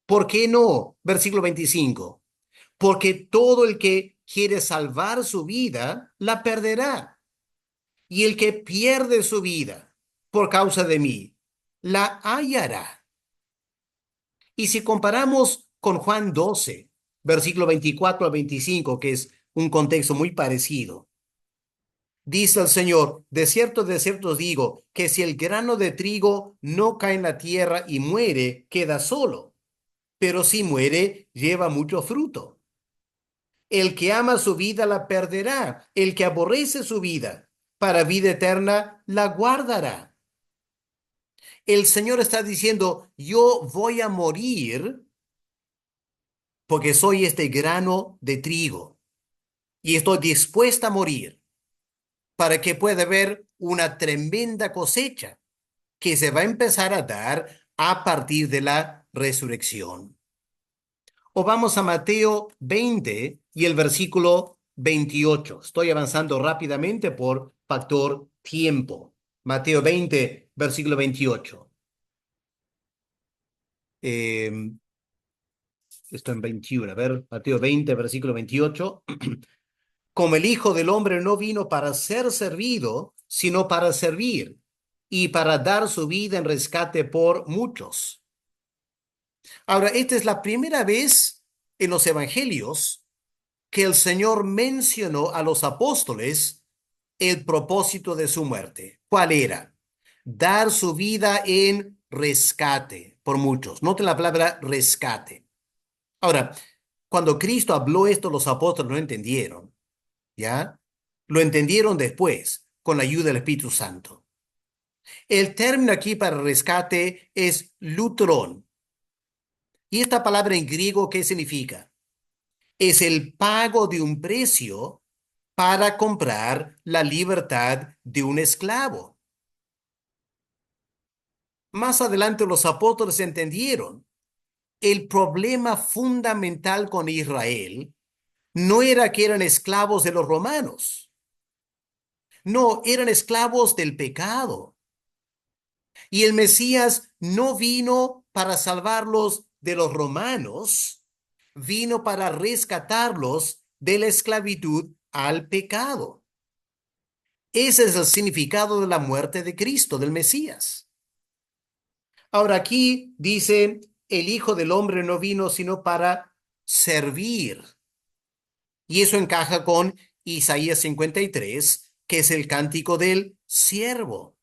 A: ¿Por qué no? Versículo 25. Porque todo el que quiere salvar su vida, la perderá. Y el que pierde su vida por causa de mí, la hallará. Y si comparamos con Juan 12, versículo 24 al 25, que es un contexto muy parecido, dice el Señor, de cierto os digo, que si el grano de trigo no cae en la tierra y muere, queda solo, pero si muere, lleva mucho fruto. El que ama su vida la perderá, el que aborrece su vida para vida eterna la guardará. El Señor está diciendo, yo voy a morir porque soy este grano de trigo y estoy dispuesta a morir para que pueda haber una tremenda cosecha que se va a empezar a dar a partir de la resurrección. O vamos a Mateo 20 y el versículo 28. Estoy avanzando rápidamente por factor tiempo. Mateo 20, versículo 28. Esto en 21. A ver, Mateo 20, versículo 28. Como el Hijo del Hombre no vino para ser servido, sino para servir y para dar su vida en rescate por muchos. Ahora, esta es la primera vez en los evangelios que el Señor mencionó a los apóstoles el propósito de su muerte. ¿Cuál era? Dar su vida en rescate por muchos. Noten la palabra rescate. Ahora, cuando Cristo habló esto, los apóstoles no entendieron, ¿ya? Lo entendieron después, con la ayuda del Espíritu Santo. El término aquí para rescate es lutrón. ¿Y esta palabra en griego qué significa? Es el pago de un precio para comprar la libertad de un esclavo. Más adelante los apóstoles entendieron el problema fundamental con Israel no era que eran esclavos de los romanos. No, eran esclavos del pecado. Y el Mesías no vino para salvarlos de los romanos, vino para rescatarlos de la esclavitud al pecado. Ese es el significado de la muerte de Cristo, del Mesías. Ahora aquí dice, el Hijo del Hombre no vino sino para servir. Y eso encaja con Isaías 53, que es el cántico del siervo.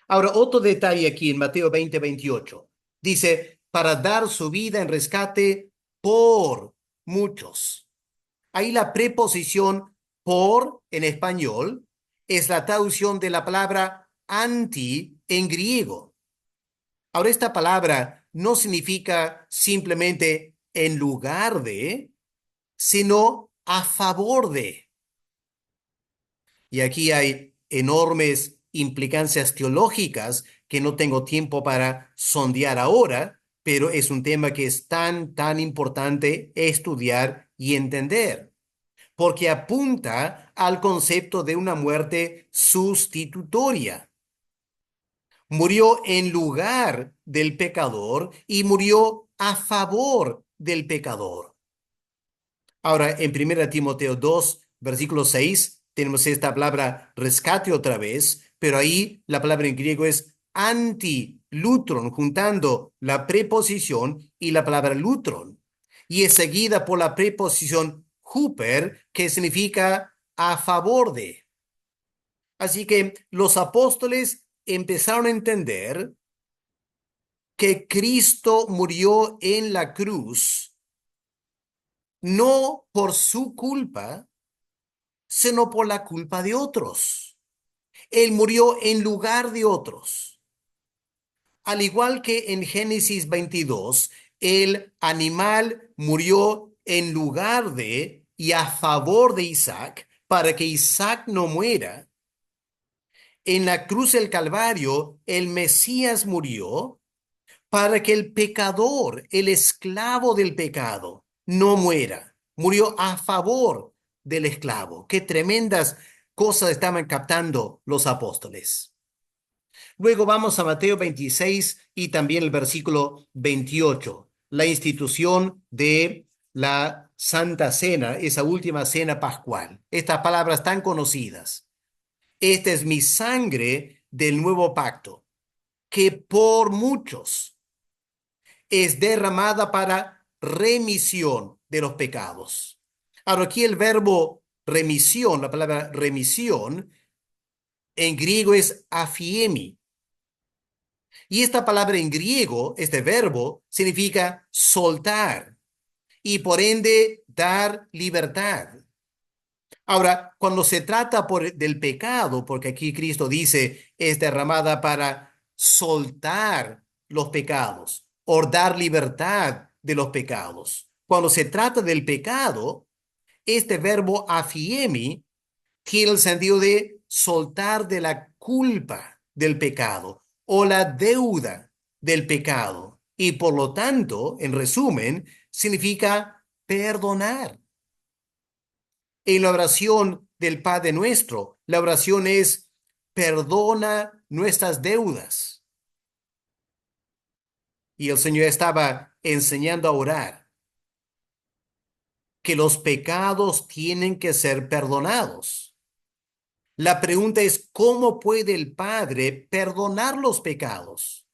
A: Ahora, otro detalle aquí en Mateo 20, 28. Dice, para dar su vida en rescate por muchos. Ahí la preposición por en español es la traducción de la palabra anti en griego. Ahora, esta palabra no significa simplemente en lugar de, sino a favor de. Y aquí hay enormes implicancias teológicas que no tengo tiempo para sondear ahora, pero es un tema que es tan importante estudiar y entender, porque apunta al concepto de una muerte sustitutoria. Murió en lugar del pecador y murió a favor del pecador. Ahora, en 1 Timoteo 2, versículo 6, tenemos esta palabra rescate otra vez, pero ahí la palabra en griego es antilutron, juntando la preposición y la palabra lutron. Y es seguida por la preposición huper, que significa a favor de. Así que los apóstoles empezaron a entender que Cristo murió en la cruz, no por su culpa, sino por la culpa de otros. Él murió en lugar de otros. Al igual que en Génesis 22, el animal murió en lugar de y a favor de Isaac, para que Isaac no muera. En la cruz del Calvario, el Mesías murió para que el pecador, el esclavo del pecado, no muera. Murió a favor del esclavo. Qué tremendas cosas estaban captando los apóstoles. Luego vamos a Mateo 26 y también el versículo 28, la institución de la Santa Cena, esa última cena pascual. Estas palabras tan conocidas. Esta es mi sangre del nuevo pacto, que por muchos es derramada para remisión de los pecados. Ahora, aquí el verbo remisión, la palabra remisión, en griego es afiemi. Y esta palabra en griego, este verbo, significa soltar y por ende dar libertad. Ahora, cuando se trata del pecado, porque aquí Cristo dice es derramada para soltar los pecados o dar libertad de los pecados. Cuando se trata del pecado, este verbo afiemi tiene el sentido de soltar de la culpa del pecado o la deuda del pecado. Y por lo tanto, en resumen, significa perdonar. En la oración del Padre Nuestro, la oración es: perdona nuestras deudas. Y el Señor estaba enseñando a orar que los pecados tienen que ser perdonados. La pregunta es: ¿cómo puede el Padre perdonar los pecados?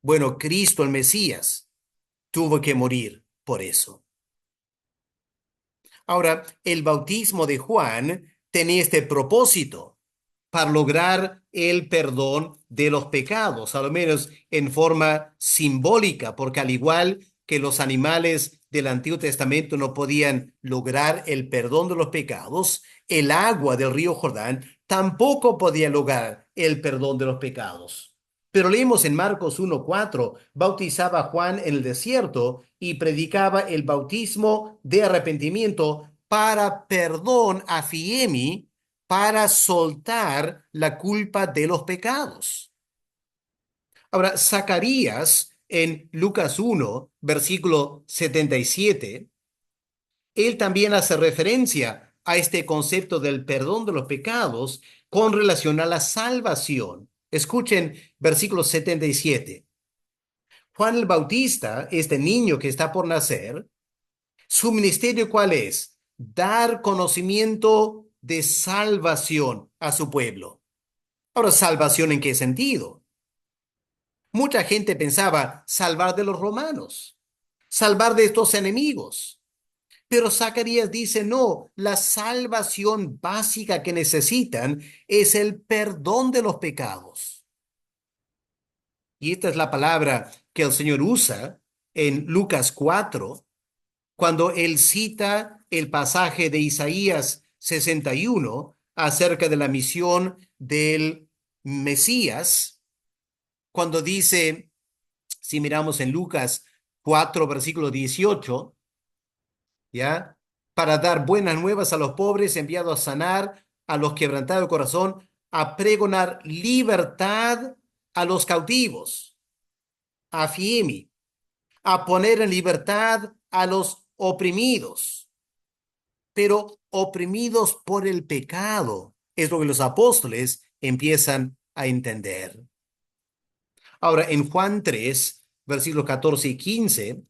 A: Bueno, Cristo, el Mesías, tuvo que morir por eso. Ahora, el bautismo de Juan tenía este propósito, para lograr el perdón de los pecados, a lo menos en forma simbólica, porque al igual que los animales del Antiguo Testamento no podían lograr el perdón de los pecados, el agua del río Jordán tampoco podía lograr el perdón de los pecados. Pero leemos en Marcos 1:4, bautizaba a Juan en el desierto y predicaba el bautismo de arrepentimiento para perdón a Fiemi, para soltar la culpa de los pecados. Ahora, Zacarías en Lucas 1, versículo 77, él también hace referencia a este concepto del perdón de los pecados con relación a la salvación. Escuchen versículo 77. Juan el Bautista, este niño que está por nacer, su ministerio, ¿cuál es? Dar conocimiento de salvación a su pueblo. Ahora, ¿salvación en qué sentido? Mucha gente pensaba salvar de los romanos, salvar de estos enemigos. Pero Zacarías dice, no, la salvación básica que necesitan es el perdón de los pecados. Y esta es la palabra que el Señor usa en Lucas 4, cuando él cita el pasaje de Isaías 61 acerca de la misión del Mesías, cuando dice: Si miramos en Lucas 4, versículo 18, ¿ya? Para dar buenas nuevas a los pobres, enviado a sanar a los quebrantados de corazón, a pregonar libertad a los cautivos, a Fiemi, a poner en libertad a los oprimidos, pero oprimidos por el pecado. Es lo que los apóstoles empiezan a entender. Ahora, en Juan 3, versículos 14 y 15,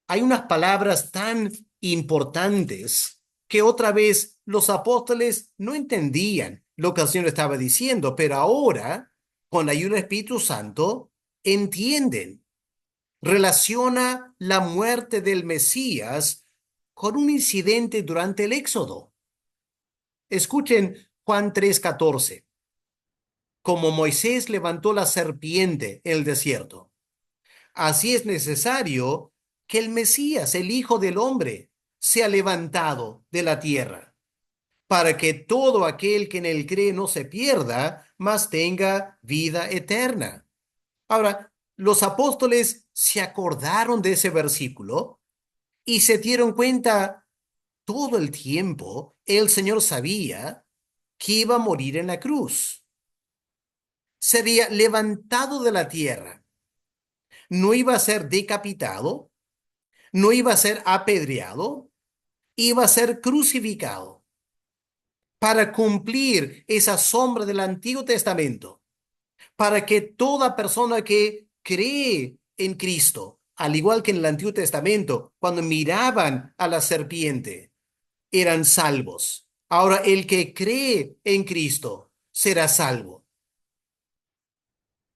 A: hay unas palabras tan importantes que otra vez los apóstoles no entendían lo que el Señor estaba diciendo, pero ahora, con la ayuda del Espíritu Santo, entienden. Relaciona la muerte del Mesías con un incidente durante el Éxodo. Escuchen Juan 3:14. Como Moisés levantó la serpiente en el desierto, así es necesario que el Mesías, el Hijo del Hombre, sea levantado de la tierra, para que todo aquel que en él cree no se pierda, mas tenga vida eterna. Ahora, los apóstoles se acordaron de ese versículo y se dieron cuenta todo el tiempo, el Señor sabía que iba a morir en la cruz. Sería levantado de la tierra. No iba a ser decapitado, no iba a ser apedreado, iba a ser crucificado para cumplir esa sombra del Antiguo Testamento, para que toda persona que cree en Cristo, al igual que en el Antiguo Testamento, cuando miraban a la serpiente, eran salvos. Ahora el que cree en Cristo será salvo.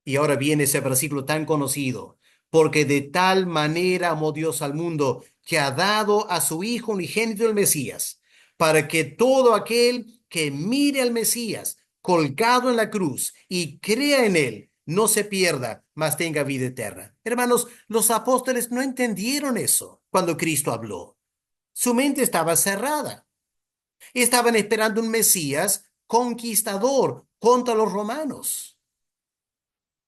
A: Y ahora viene ese versículo tan conocido, porque de tal manera amó Dios al mundo que ha dado a su Hijo unigénito el Mesías, para que todo aquel que mire al Mesías colgado en la cruz y crea en él, no se pierda, mas tenga vida eterna. Hermanos, los apóstoles no entendieron eso cuando Cristo habló. Su mente estaba cerrada. Estaban esperando un Mesías conquistador contra los romanos.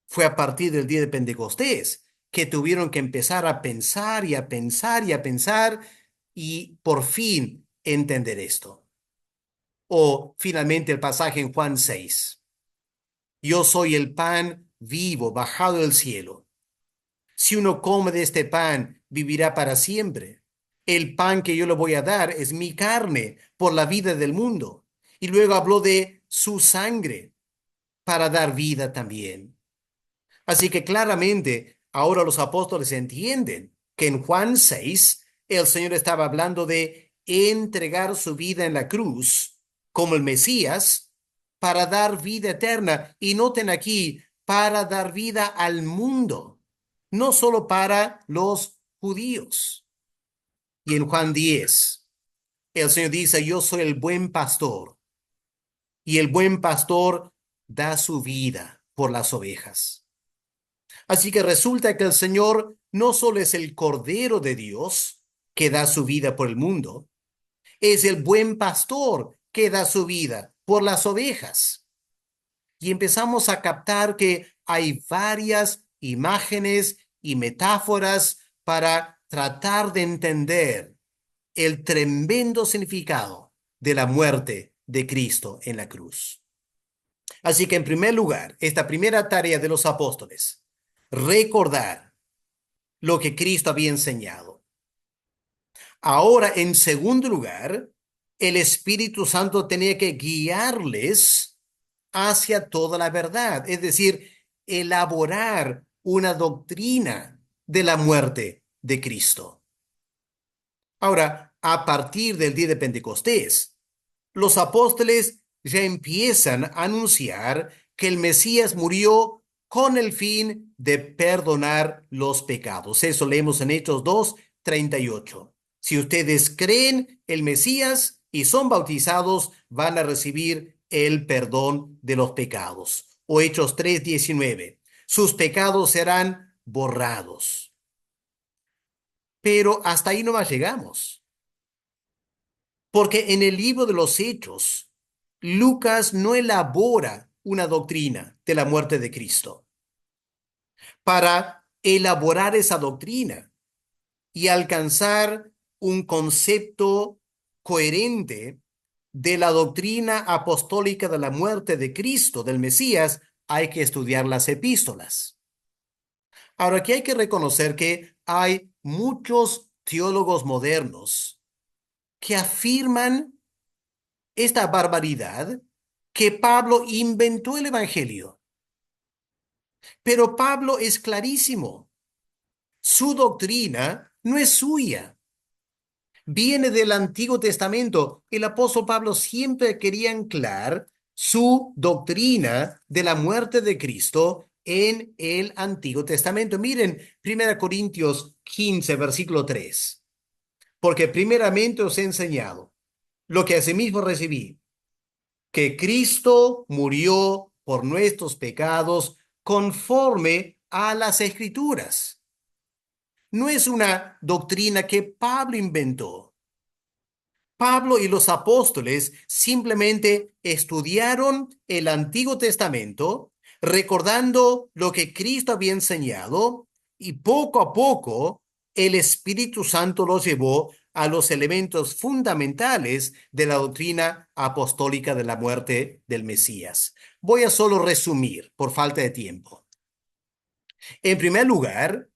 A: Fue a partir del día de Pentecostés que tuvieron que empezar a pensar y a pensar y a pensar y por fin entender esto. O finalmente el pasaje en Juan 6. Yo soy el pan vivo bajado del cielo. Si uno come de este pan, vivirá para siempre. El pan que yo le voy a dar es mi carne por la vida del mundo. Y luego habló de su sangre para dar vida también. Así que claramente ahora los apóstoles entienden que en Juan 6 el Señor estaba hablando de entregar su vida en la cruz como el Mesías para dar vida eterna. Y noten aquí, para dar vida al mundo, no solo para los judíos. Y en Juan 10, el Señor dice, yo soy el buen pastor y el buen pastor da su vida por las ovejas. Así que resulta que el Señor no solo es el Cordero de Dios que da su vida por el mundo, es el buen pastor que da su vida por las ovejas. Y empezamos a captar que hay varias imágenes y metáforas para tratar de entender el tremendo significado de la muerte de Cristo en la cruz. Así que en primer lugar, esta primera tarea de los apóstoles, recordar lo que Cristo había enseñado. Ahora, en segundo lugar, el Espíritu Santo tenía que guiarles hacia toda la verdad, es decir, elaborar una doctrina de la muerte de Cristo. Ahora, a partir del día de Pentecostés, los apóstoles ya empiezan a anunciar que el Mesías murió con el fin de perdonar los pecados. Eso leemos en Hechos 2:38. Si ustedes creen el Mesías y son bautizados, van a recibir el perdón de los pecados. O Hechos 3:19. Sus pecados serán borrados. Pero hasta ahí no más llegamos. Porque en el libro de los Hechos, Lucas no elabora una doctrina de la muerte de Cristo. Para elaborar esa doctrina y alcanzar un concepto coherente de la doctrina apostólica de la muerte de Cristo, del Mesías, hay que estudiar las epístolas. Ahora, aquí hay que reconocer que hay muchos teólogos modernos que afirman esta barbaridad, que Pablo inventó el Evangelio. Pero Pablo es clarísimo. Su doctrina no es suya. Viene del Antiguo Testamento. El apóstol Pablo siempre quería anclar su doctrina de la muerte de Cristo en el Antiguo Testamento. Miren, 1 Corintios 15, versículo 3. Porque primeramente os he enseñado lo que asimismo recibí, que Cristo murió por nuestros pecados conforme a las Escrituras. No es una doctrina que Pablo inventó. Pablo y los apóstoles simplemente estudiaron el Antiguo Testamento, recordando lo que Cristo había enseñado, y poco a poco el Espíritu Santo los llevó a los elementos fundamentales de la doctrina apostólica de la muerte del Mesías. Voy a solo resumir por falta de tiempo. En primer lugar,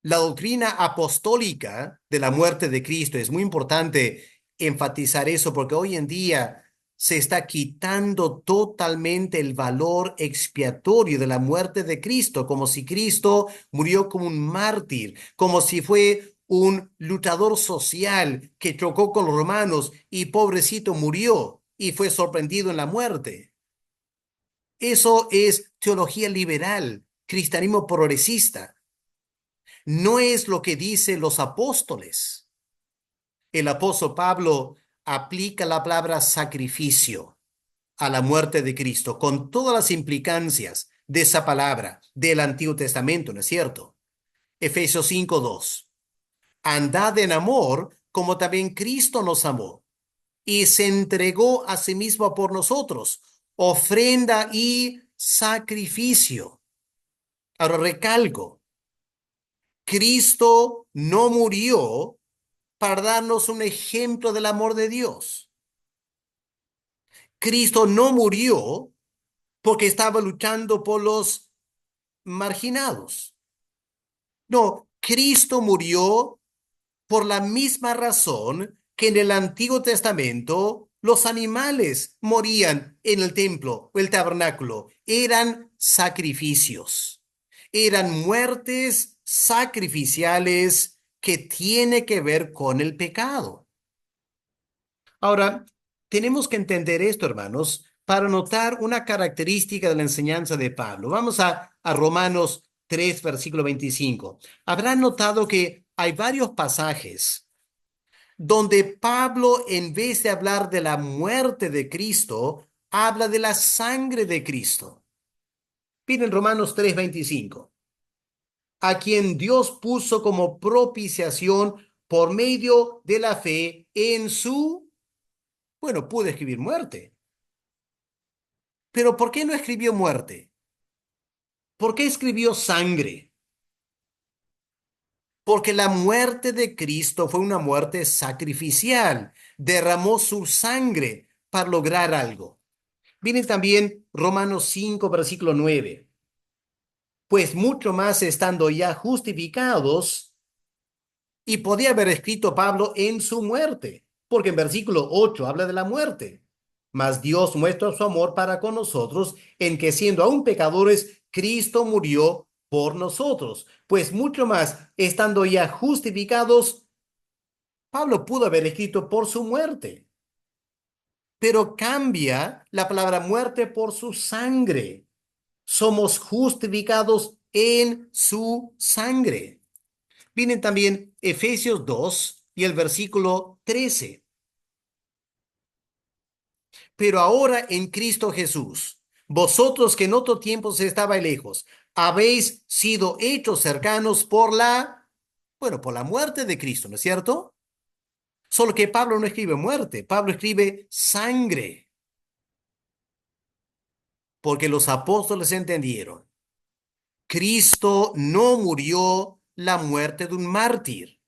A: la doctrina apostólica de la muerte de Cristo, es muy importante enfatizar eso porque hoy en día se está quitando totalmente el valor expiatorio de la muerte de Cristo, como si Cristo murió como un mártir, como si fue un luchador social que chocó con los romanos y pobrecito murió y fue sorprendido en la muerte. Eso es teología liberal, cristianismo progresista. No es lo que dicen los apóstoles. El apóstol Pablo aplica la palabra sacrificio a la muerte de Cristo con todas las implicancias de esa palabra del Antiguo Testamento, ¿no es cierto? Efesios 5:2. Andad en amor como también Cristo nos amó y se entregó a sí mismo por nosotros, ofrenda y sacrificio. Ahora recalco, Cristo no murió para darnos un ejemplo del amor de Dios. Cristo no murió porque estaba luchando por los marginados. No, Cristo murió por la misma razón que en el Antiguo Testamento los animales morían en el templo o el tabernáculo. Eran sacrificios. Eran muertes sacrificiales que tiene que ver con el pecado. Ahora, tenemos que entender esto, hermanos, para notar una característica de la enseñanza de Pablo. Vamos a Romanos 3, versículo 25. Habrán notado que hay varios pasajes donde Pablo, en vez de hablar de la muerte de Cristo, habla de la sangre de Cristo. Miren Romanos 3, 25. A quien Dios puso como propiciación por medio de la fe en su, bueno, pude escribir muerte. Pero ¿por qué no escribió muerte? ¿Por qué escribió sangre? Porque la muerte de Cristo fue una muerte sacrificial. Derramó su sangre para lograr algo. Miren también Romanos 5, versículo 9. Pues mucho más estando ya justificados, y podía haber escrito Pablo en su muerte, porque en versículo 8 habla de la muerte. Mas Dios muestra su amor para con nosotros en que siendo aún pecadores, Cristo murió por nosotros. Pues mucho más, estando ya justificados, Pablo pudo haber escrito por su muerte, pero cambia la palabra muerte por su sangre. Somos justificados en su sangre. Vienen también Efesios 2 y el versículo 13. Pero ahora en Cristo Jesús, vosotros que en otro tiempo se estaba lejos, habéis sido hechos cercanos por bueno, por la muerte de Cristo, ¿no es cierto? Solo que Pablo no escribe muerte, Pablo escribe sangre, porque los apóstoles entendieron Cristo no murió la muerte de un mártir.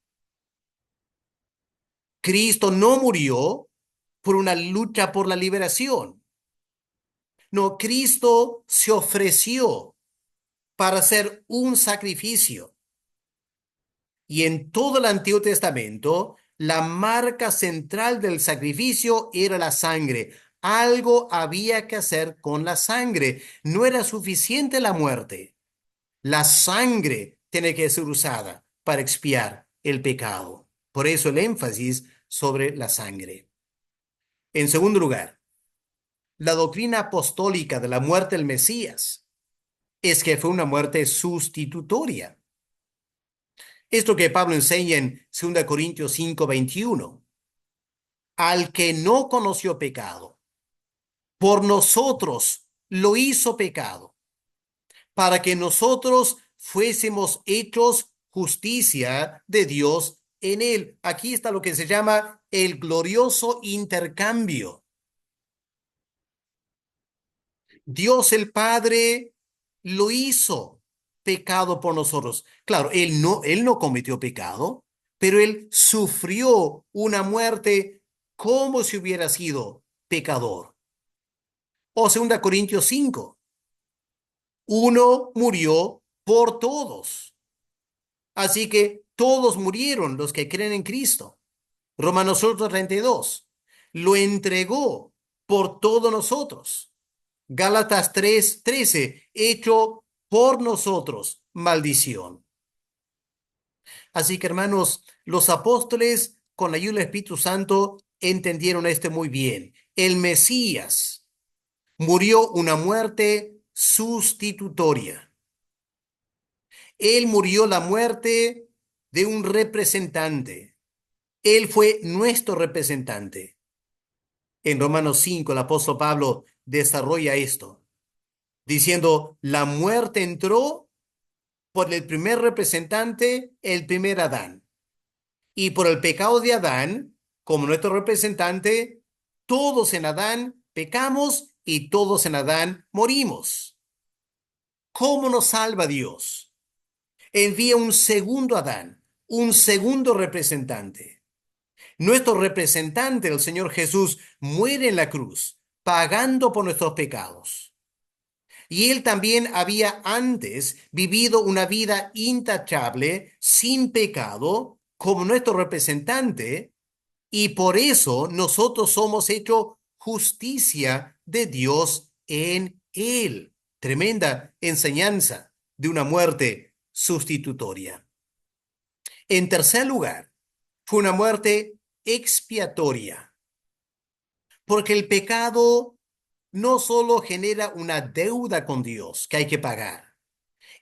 A: Cristo no murió por una lucha por la liberación. No, Cristo se ofreció para hacer un sacrificio. Y en todo el Antiguo Testamento, la marca central del sacrificio era la sangre. Algo había que hacer con la sangre. No era suficiente la muerte. La sangre tiene que ser usada para expiar el pecado. Por eso el énfasis sobre la sangre. En segundo lugar, la doctrina apostólica de la muerte del Mesías es que fue una muerte sustitutoria. Esto que Pablo enseña en 2 Corintios 5:21. Al que no conoció pecado, por nosotros lo hizo pecado, para que nosotros fuésemos hechos justicia de Dios en él. Aquí está lo que se llama el glorioso intercambio. Dios el Padre lo hizo pecado por nosotros. Claro, él no cometió pecado, pero él sufrió una muerte como si hubiera sido pecador. O 2 Corintios 5. Uno murió por todos. Así que todos murieron los que creen en Cristo. Romanos 8:32. Lo entregó por todos nosotros. Gálatas 3:13, hecho por nosotros maldición. Así que, hermanos, los apóstoles, con la ayuda del Espíritu Santo, entendieron esto muy bien. El Mesías murió una muerte sustitutoria. Él murió la muerte de un representante. Él fue nuestro representante. En Romanos 5, el apóstol Pablo desarrolla esto, diciendo, la muerte entró por el primer representante, el primer Adán. Y por el pecado de Adán, como nuestro representante, todos en Adán pecamos y todos en Adán morimos. ¿Cómo nos salva Dios? Envía un segundo Adán, un segundo representante. Nuestro representante, el Señor Jesús, muere en la cruz, pagando por nuestros pecados. Y él también había antes vivido una vida intachable, sin pecado, como nuestro representante, y por eso nosotros somos hechos justicia de Dios en él. Tremenda enseñanza de una muerte sustitutoria. En tercer lugar, fue una muerte expiatoria, porque el pecado no solo genera una deuda con Dios que hay que pagar,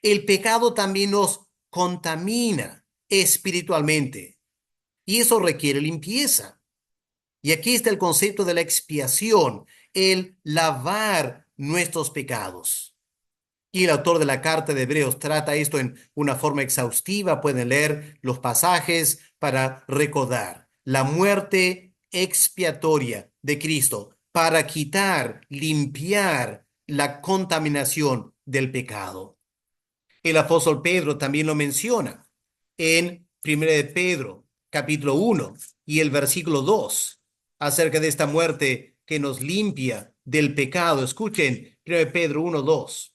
A: el pecado también nos contamina espiritualmente y eso requiere limpieza. Y aquí está el concepto de la expiación, el lavar nuestros pecados. Y el autor de la carta de Hebreos trata esto en una forma exhaustiva. Pueden leer los pasajes para recordar la muerte expiatoria de Cristo para quitar, limpiar la contaminación del pecado. El apóstol Pedro también lo menciona en 1 de Pedro, capítulo 1 y el versículo 2, acerca de esta muerte que nos limpia del pecado. Escuchen, 1 de Pedro 1:2.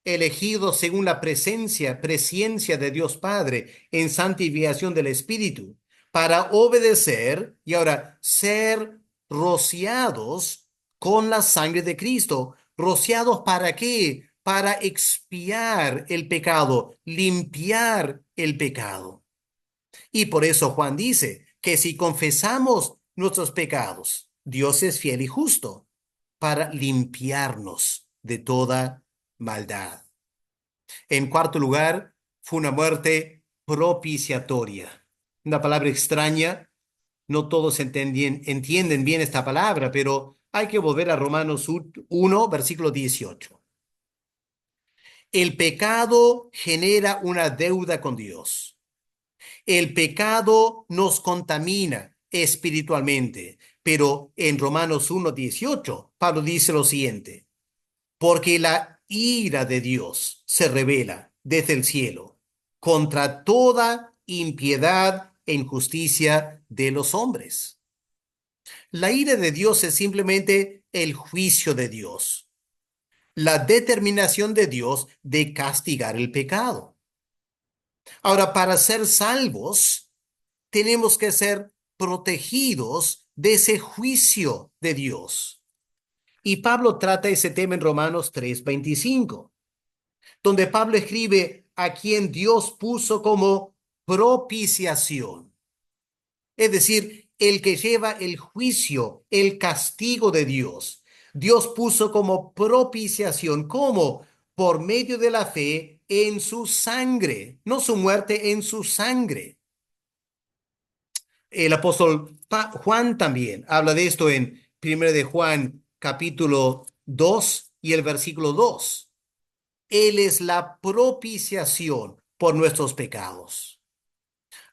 A: Elegidos según la presciencia de Dios Padre en santificación del Espíritu, para obedecer y ahora ser rociados con la sangre de Cristo. ¿Rociados para qué? Para expiar el pecado, limpiar el pecado. Y por eso Juan dice que si confesamos nuestros pecados, Dios es fiel y justo para limpiarnos de toda maldad. En cuarto lugar, fue una muerte propiciatoria. Una palabra extraña. No todos entienden bien esta palabra, pero hay que volver a Romanos 1, versículo 18. El pecado genera una deuda con Dios. El pecado nos contamina espiritualmente, pero en Romanos 1:18, Pablo dice lo siguiente: porque la ira de Dios se revela desde el cielo contra toda impiedad e injusticia de los hombres. La ira de Dios es simplemente el juicio de Dios, la determinación de Dios de castigar el pecado. Ahora, para ser salvos, tenemos que ser protegidos de ese juicio de Dios. Y Pablo trata ese tema en Romanos 3:25, donde Pablo escribe a quien Dios puso como propiciación. Es decir, el que lleva el juicio, el castigo de Dios. Dios puso como propiciación, ¿cómo? Por medio de la fe en su sangre, no su muerte, en su sangre. El apóstol Juan también habla de esto en 1 de Juan capítulo 2 y el versículo 2. Él es la propiciación por nuestros pecados.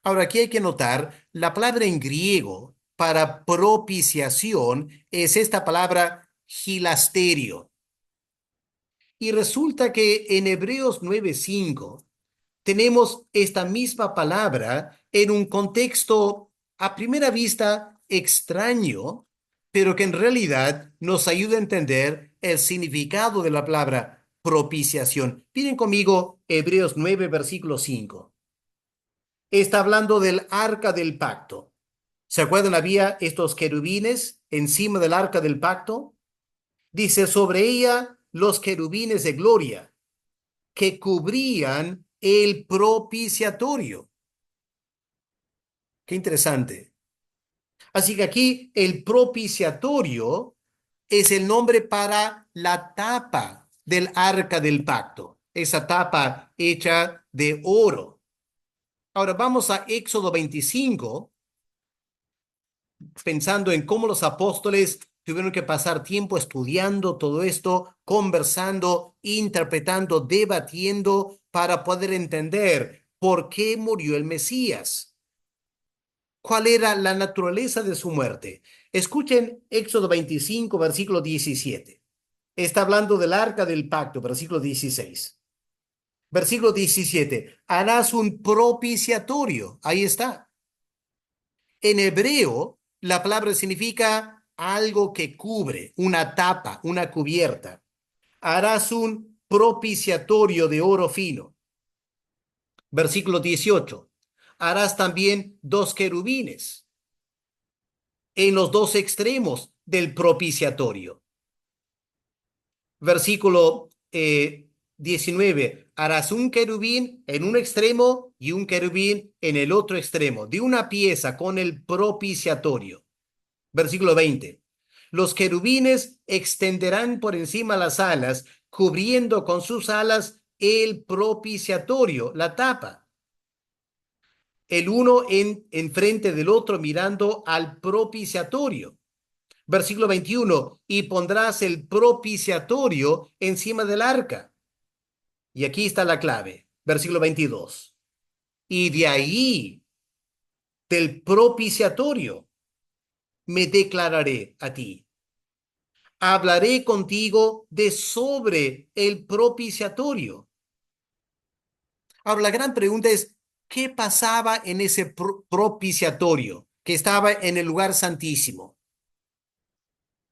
A: Ahora, aquí hay que notar, la palabra en griego para propiciación es esta palabra hilasterio. Y resulta que en Hebreos 9:5 tenemos esta misma palabra en un contexto a primera vista extraño, pero que en realidad nos ayuda a entender el significado de la palabra propiciación. Miren conmigo Hebreos 9, versículo 5. Está hablando del arca del pacto. ¿Se acuerdan? Había estos querubines encima del arca del pacto. Dice, sobre ella los querubines de gloria que cubrían el propiciatorio. Qué interesante. Así que aquí el propiciatorio es el nombre para la tapa del arca del pacto. Esa tapa hecha de oro. Ahora vamos a Éxodo 25, pensando en cómo los apóstoles tuvieron que pasar tiempo estudiando todo esto, conversando, interpretando, debatiendo para poder entender por qué murió el Mesías. ¿Cuál era la naturaleza de su muerte? Escuchen Éxodo 25, versículo 17. Está hablando del arca del pacto, versículo 16. Versículo 17. Harás un propiciatorio. Ahí está. En hebreo, la palabra significa algo que cubre, una tapa, una cubierta. Harás un propiciatorio de oro fino. Versículo 18. Harás también dos querubines en los dos extremos del propiciatorio. Versículo 19. Harás un querubín en un extremo y un querubín en el otro extremo, de una pieza con el propiciatorio. Versículo 20. Los querubines extenderán por encima las alas, cubriendo con sus alas el propiciatorio, la tapa. El uno en frente del otro mirando al propiciatorio. Versículo 21, y pondrás el propiciatorio encima del arca. Y aquí está la clave. Versículo 22. Y de ahí, del propiciatorio, me declararé a ti. Hablaré contigo de sobre el propiciatorio. Ahora, la gran pregunta es, ¿qué pasaba en ese propiciatorio que estaba en el lugar santísimo?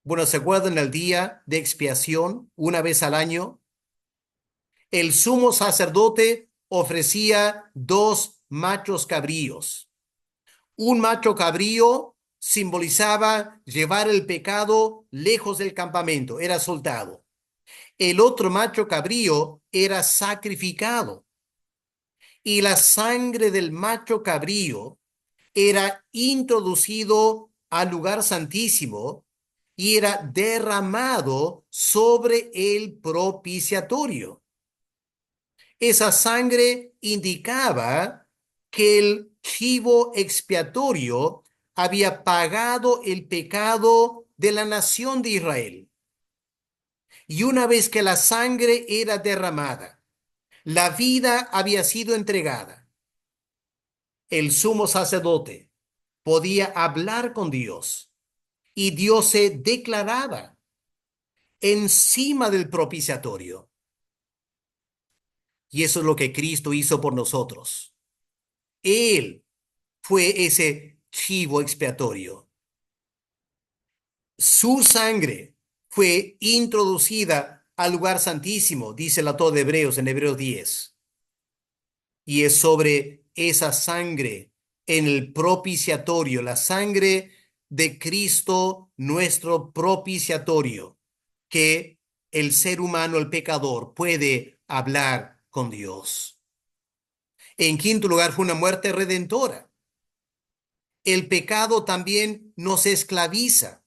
A: Bueno, ¿se acuerdan el día de expiación una vez al año? El sumo sacerdote ofrecía dos machos cabríos. Un macho cabrío simbolizaba llevar el pecado lejos del campamento, era soltado. El otro macho cabrío era sacrificado y la sangre del macho cabrío era introducido al lugar santísimo y era derramado sobre el propiciatorio. Esa sangre indicaba que el chivo expiatorio había pagado el pecado de la nación de Israel. Y una vez que la sangre era derramada, la vida había sido entregada, el sumo sacerdote podía hablar con Dios y Dios se declaraba encima del propiciatorio. Y eso es lo que Cristo hizo por nosotros. Él fue ese chivo expiatorio. Su sangre fue introducida al lugar santísimo, dice el autor de Hebreos en Hebreos 10. Y es sobre esa sangre en el propiciatorio, la sangre de Cristo, nuestro propiciatorio, que el ser humano, el pecador, puede hablar con Dios. En quinto lugar, fue una muerte redentora. El pecado también nos esclaviza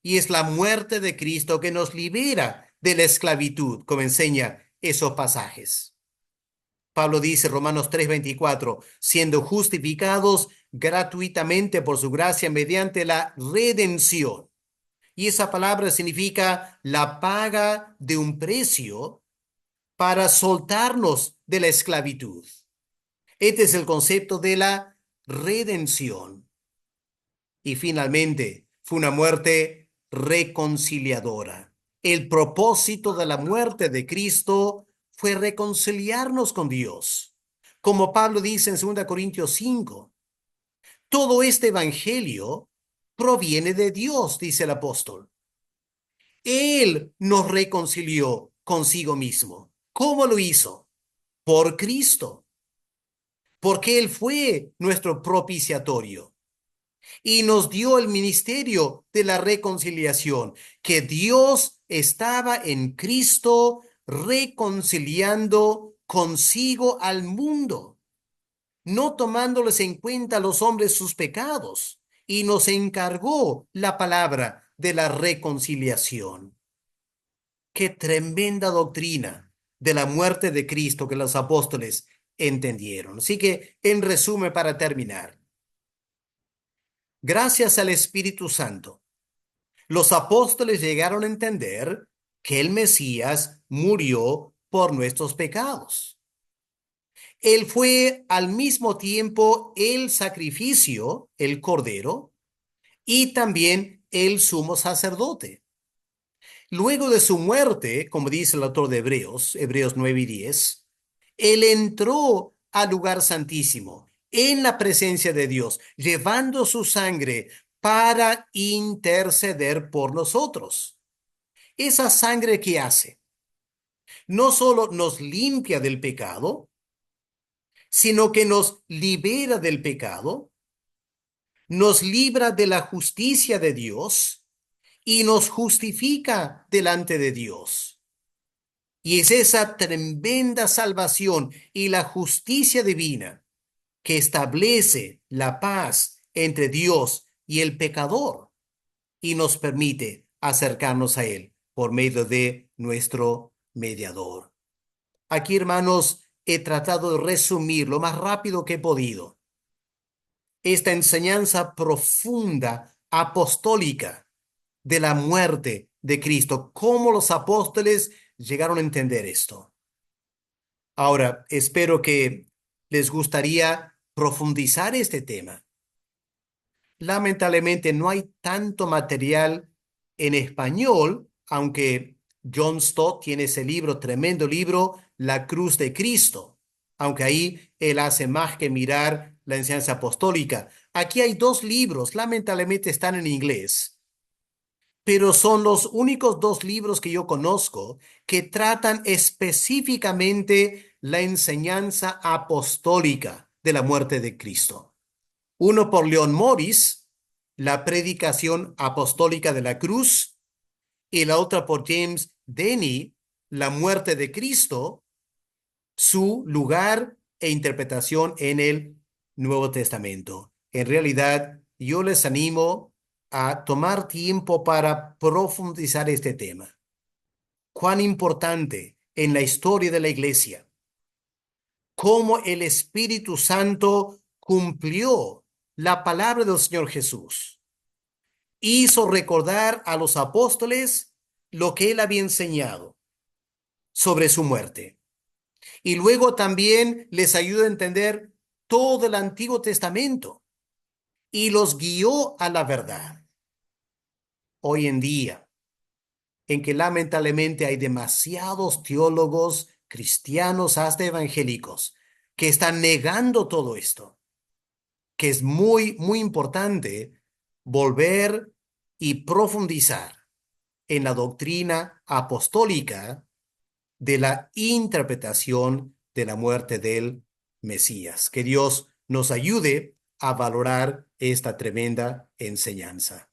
A: y es la muerte de Cristo que nos libera de la esclavitud, como enseña esos pasajes. Pablo dice, Romanos 3:24, siendo justificados gratuitamente por su gracia mediante la redención. Y esa palabra significa la paga de un precio para soltarnos de la esclavitud. Este es el concepto de la redención. Y finalmente, fue una muerte reconciliadora. El propósito de la muerte de Cristo fue reconciliarnos con Dios. Como Pablo dice en 2 Corintios 5, todo este evangelio proviene de Dios, dice el apóstol. Él nos reconcilió consigo mismo. ¿Cómo lo hizo? Por Cristo, porque Él fue nuestro propiciatorio y nos dio el ministerio de la reconciliación, que Dios estaba en Cristo reconciliando consigo al mundo, no tomándoles en cuenta a los hombres sus pecados, y nos encargó la palabra de la reconciliación. Qué tremenda doctrina de la muerte de Cristo que los apóstoles entendieron. Así que, en resumen, para terminar, gracias al Espíritu Santo, los apóstoles llegaron a entender que el Mesías murió por nuestros pecados. Él fue al mismo tiempo el sacrificio, el cordero, y también el sumo sacerdote. Luego de su muerte, como dice el autor de Hebreos, Hebreos 9 y 10, Él entró al lugar santísimo en la presencia de Dios, llevando su sangre para interceder por nosotros. Esa sangre que hace, no solo nos limpia del pecado, sino que nos libera del pecado, nos libra de la justicia de Dios y nos justifica delante de Dios. Y es esa tremenda salvación y la justicia divina que establece la paz entre Dios y el pecador y nos permite acercarnos a Él por medio de nuestro mediador. Aquí, hermanos, he tratado de resumir lo más rápido que he podido esta enseñanza profunda, apostólica, de la muerte de Cristo. ¿Cómo los apóstoles llegaron a entender esto? Ahora, espero que les gustaría profundizar este tema. Lamentablemente no hay tanto material en español, aunque John Stott tiene ese libro, tremendo libro, La Cruz de Cristo, aunque ahí él hace más que mirar la enseñanza apostólica. Aquí hay dos libros, lamentablemente están en inglés, pero son los únicos dos libros que yo conozco que tratan específicamente la enseñanza apostólica de la muerte de Cristo. Uno por Leon Morris, la predicación apostólica de la cruz, y la otra por James Denney, la muerte de Cristo, su lugar e interpretación en el Nuevo Testamento. En realidad, yo les animo a tomar tiempo para profundizar este tema. Cuán importante en la historia de la iglesia, cómo el Espíritu Santo cumplió la palabra del Señor Jesús. Hizo recordar a los apóstoles lo que él había enseñado sobre su muerte. Y luego también les ayudó a entender todo el Antiguo Testamento y los guió a la verdad. Hoy en día, en que lamentablemente hay demasiados teólogos cristianos hasta evangélicos, que están negando todo esto, que es muy, muy importante volver y profundizar en la doctrina apostólica de la interpretación de la muerte del Mesías. Que Dios nos ayude a valorar esta tremenda enseñanza.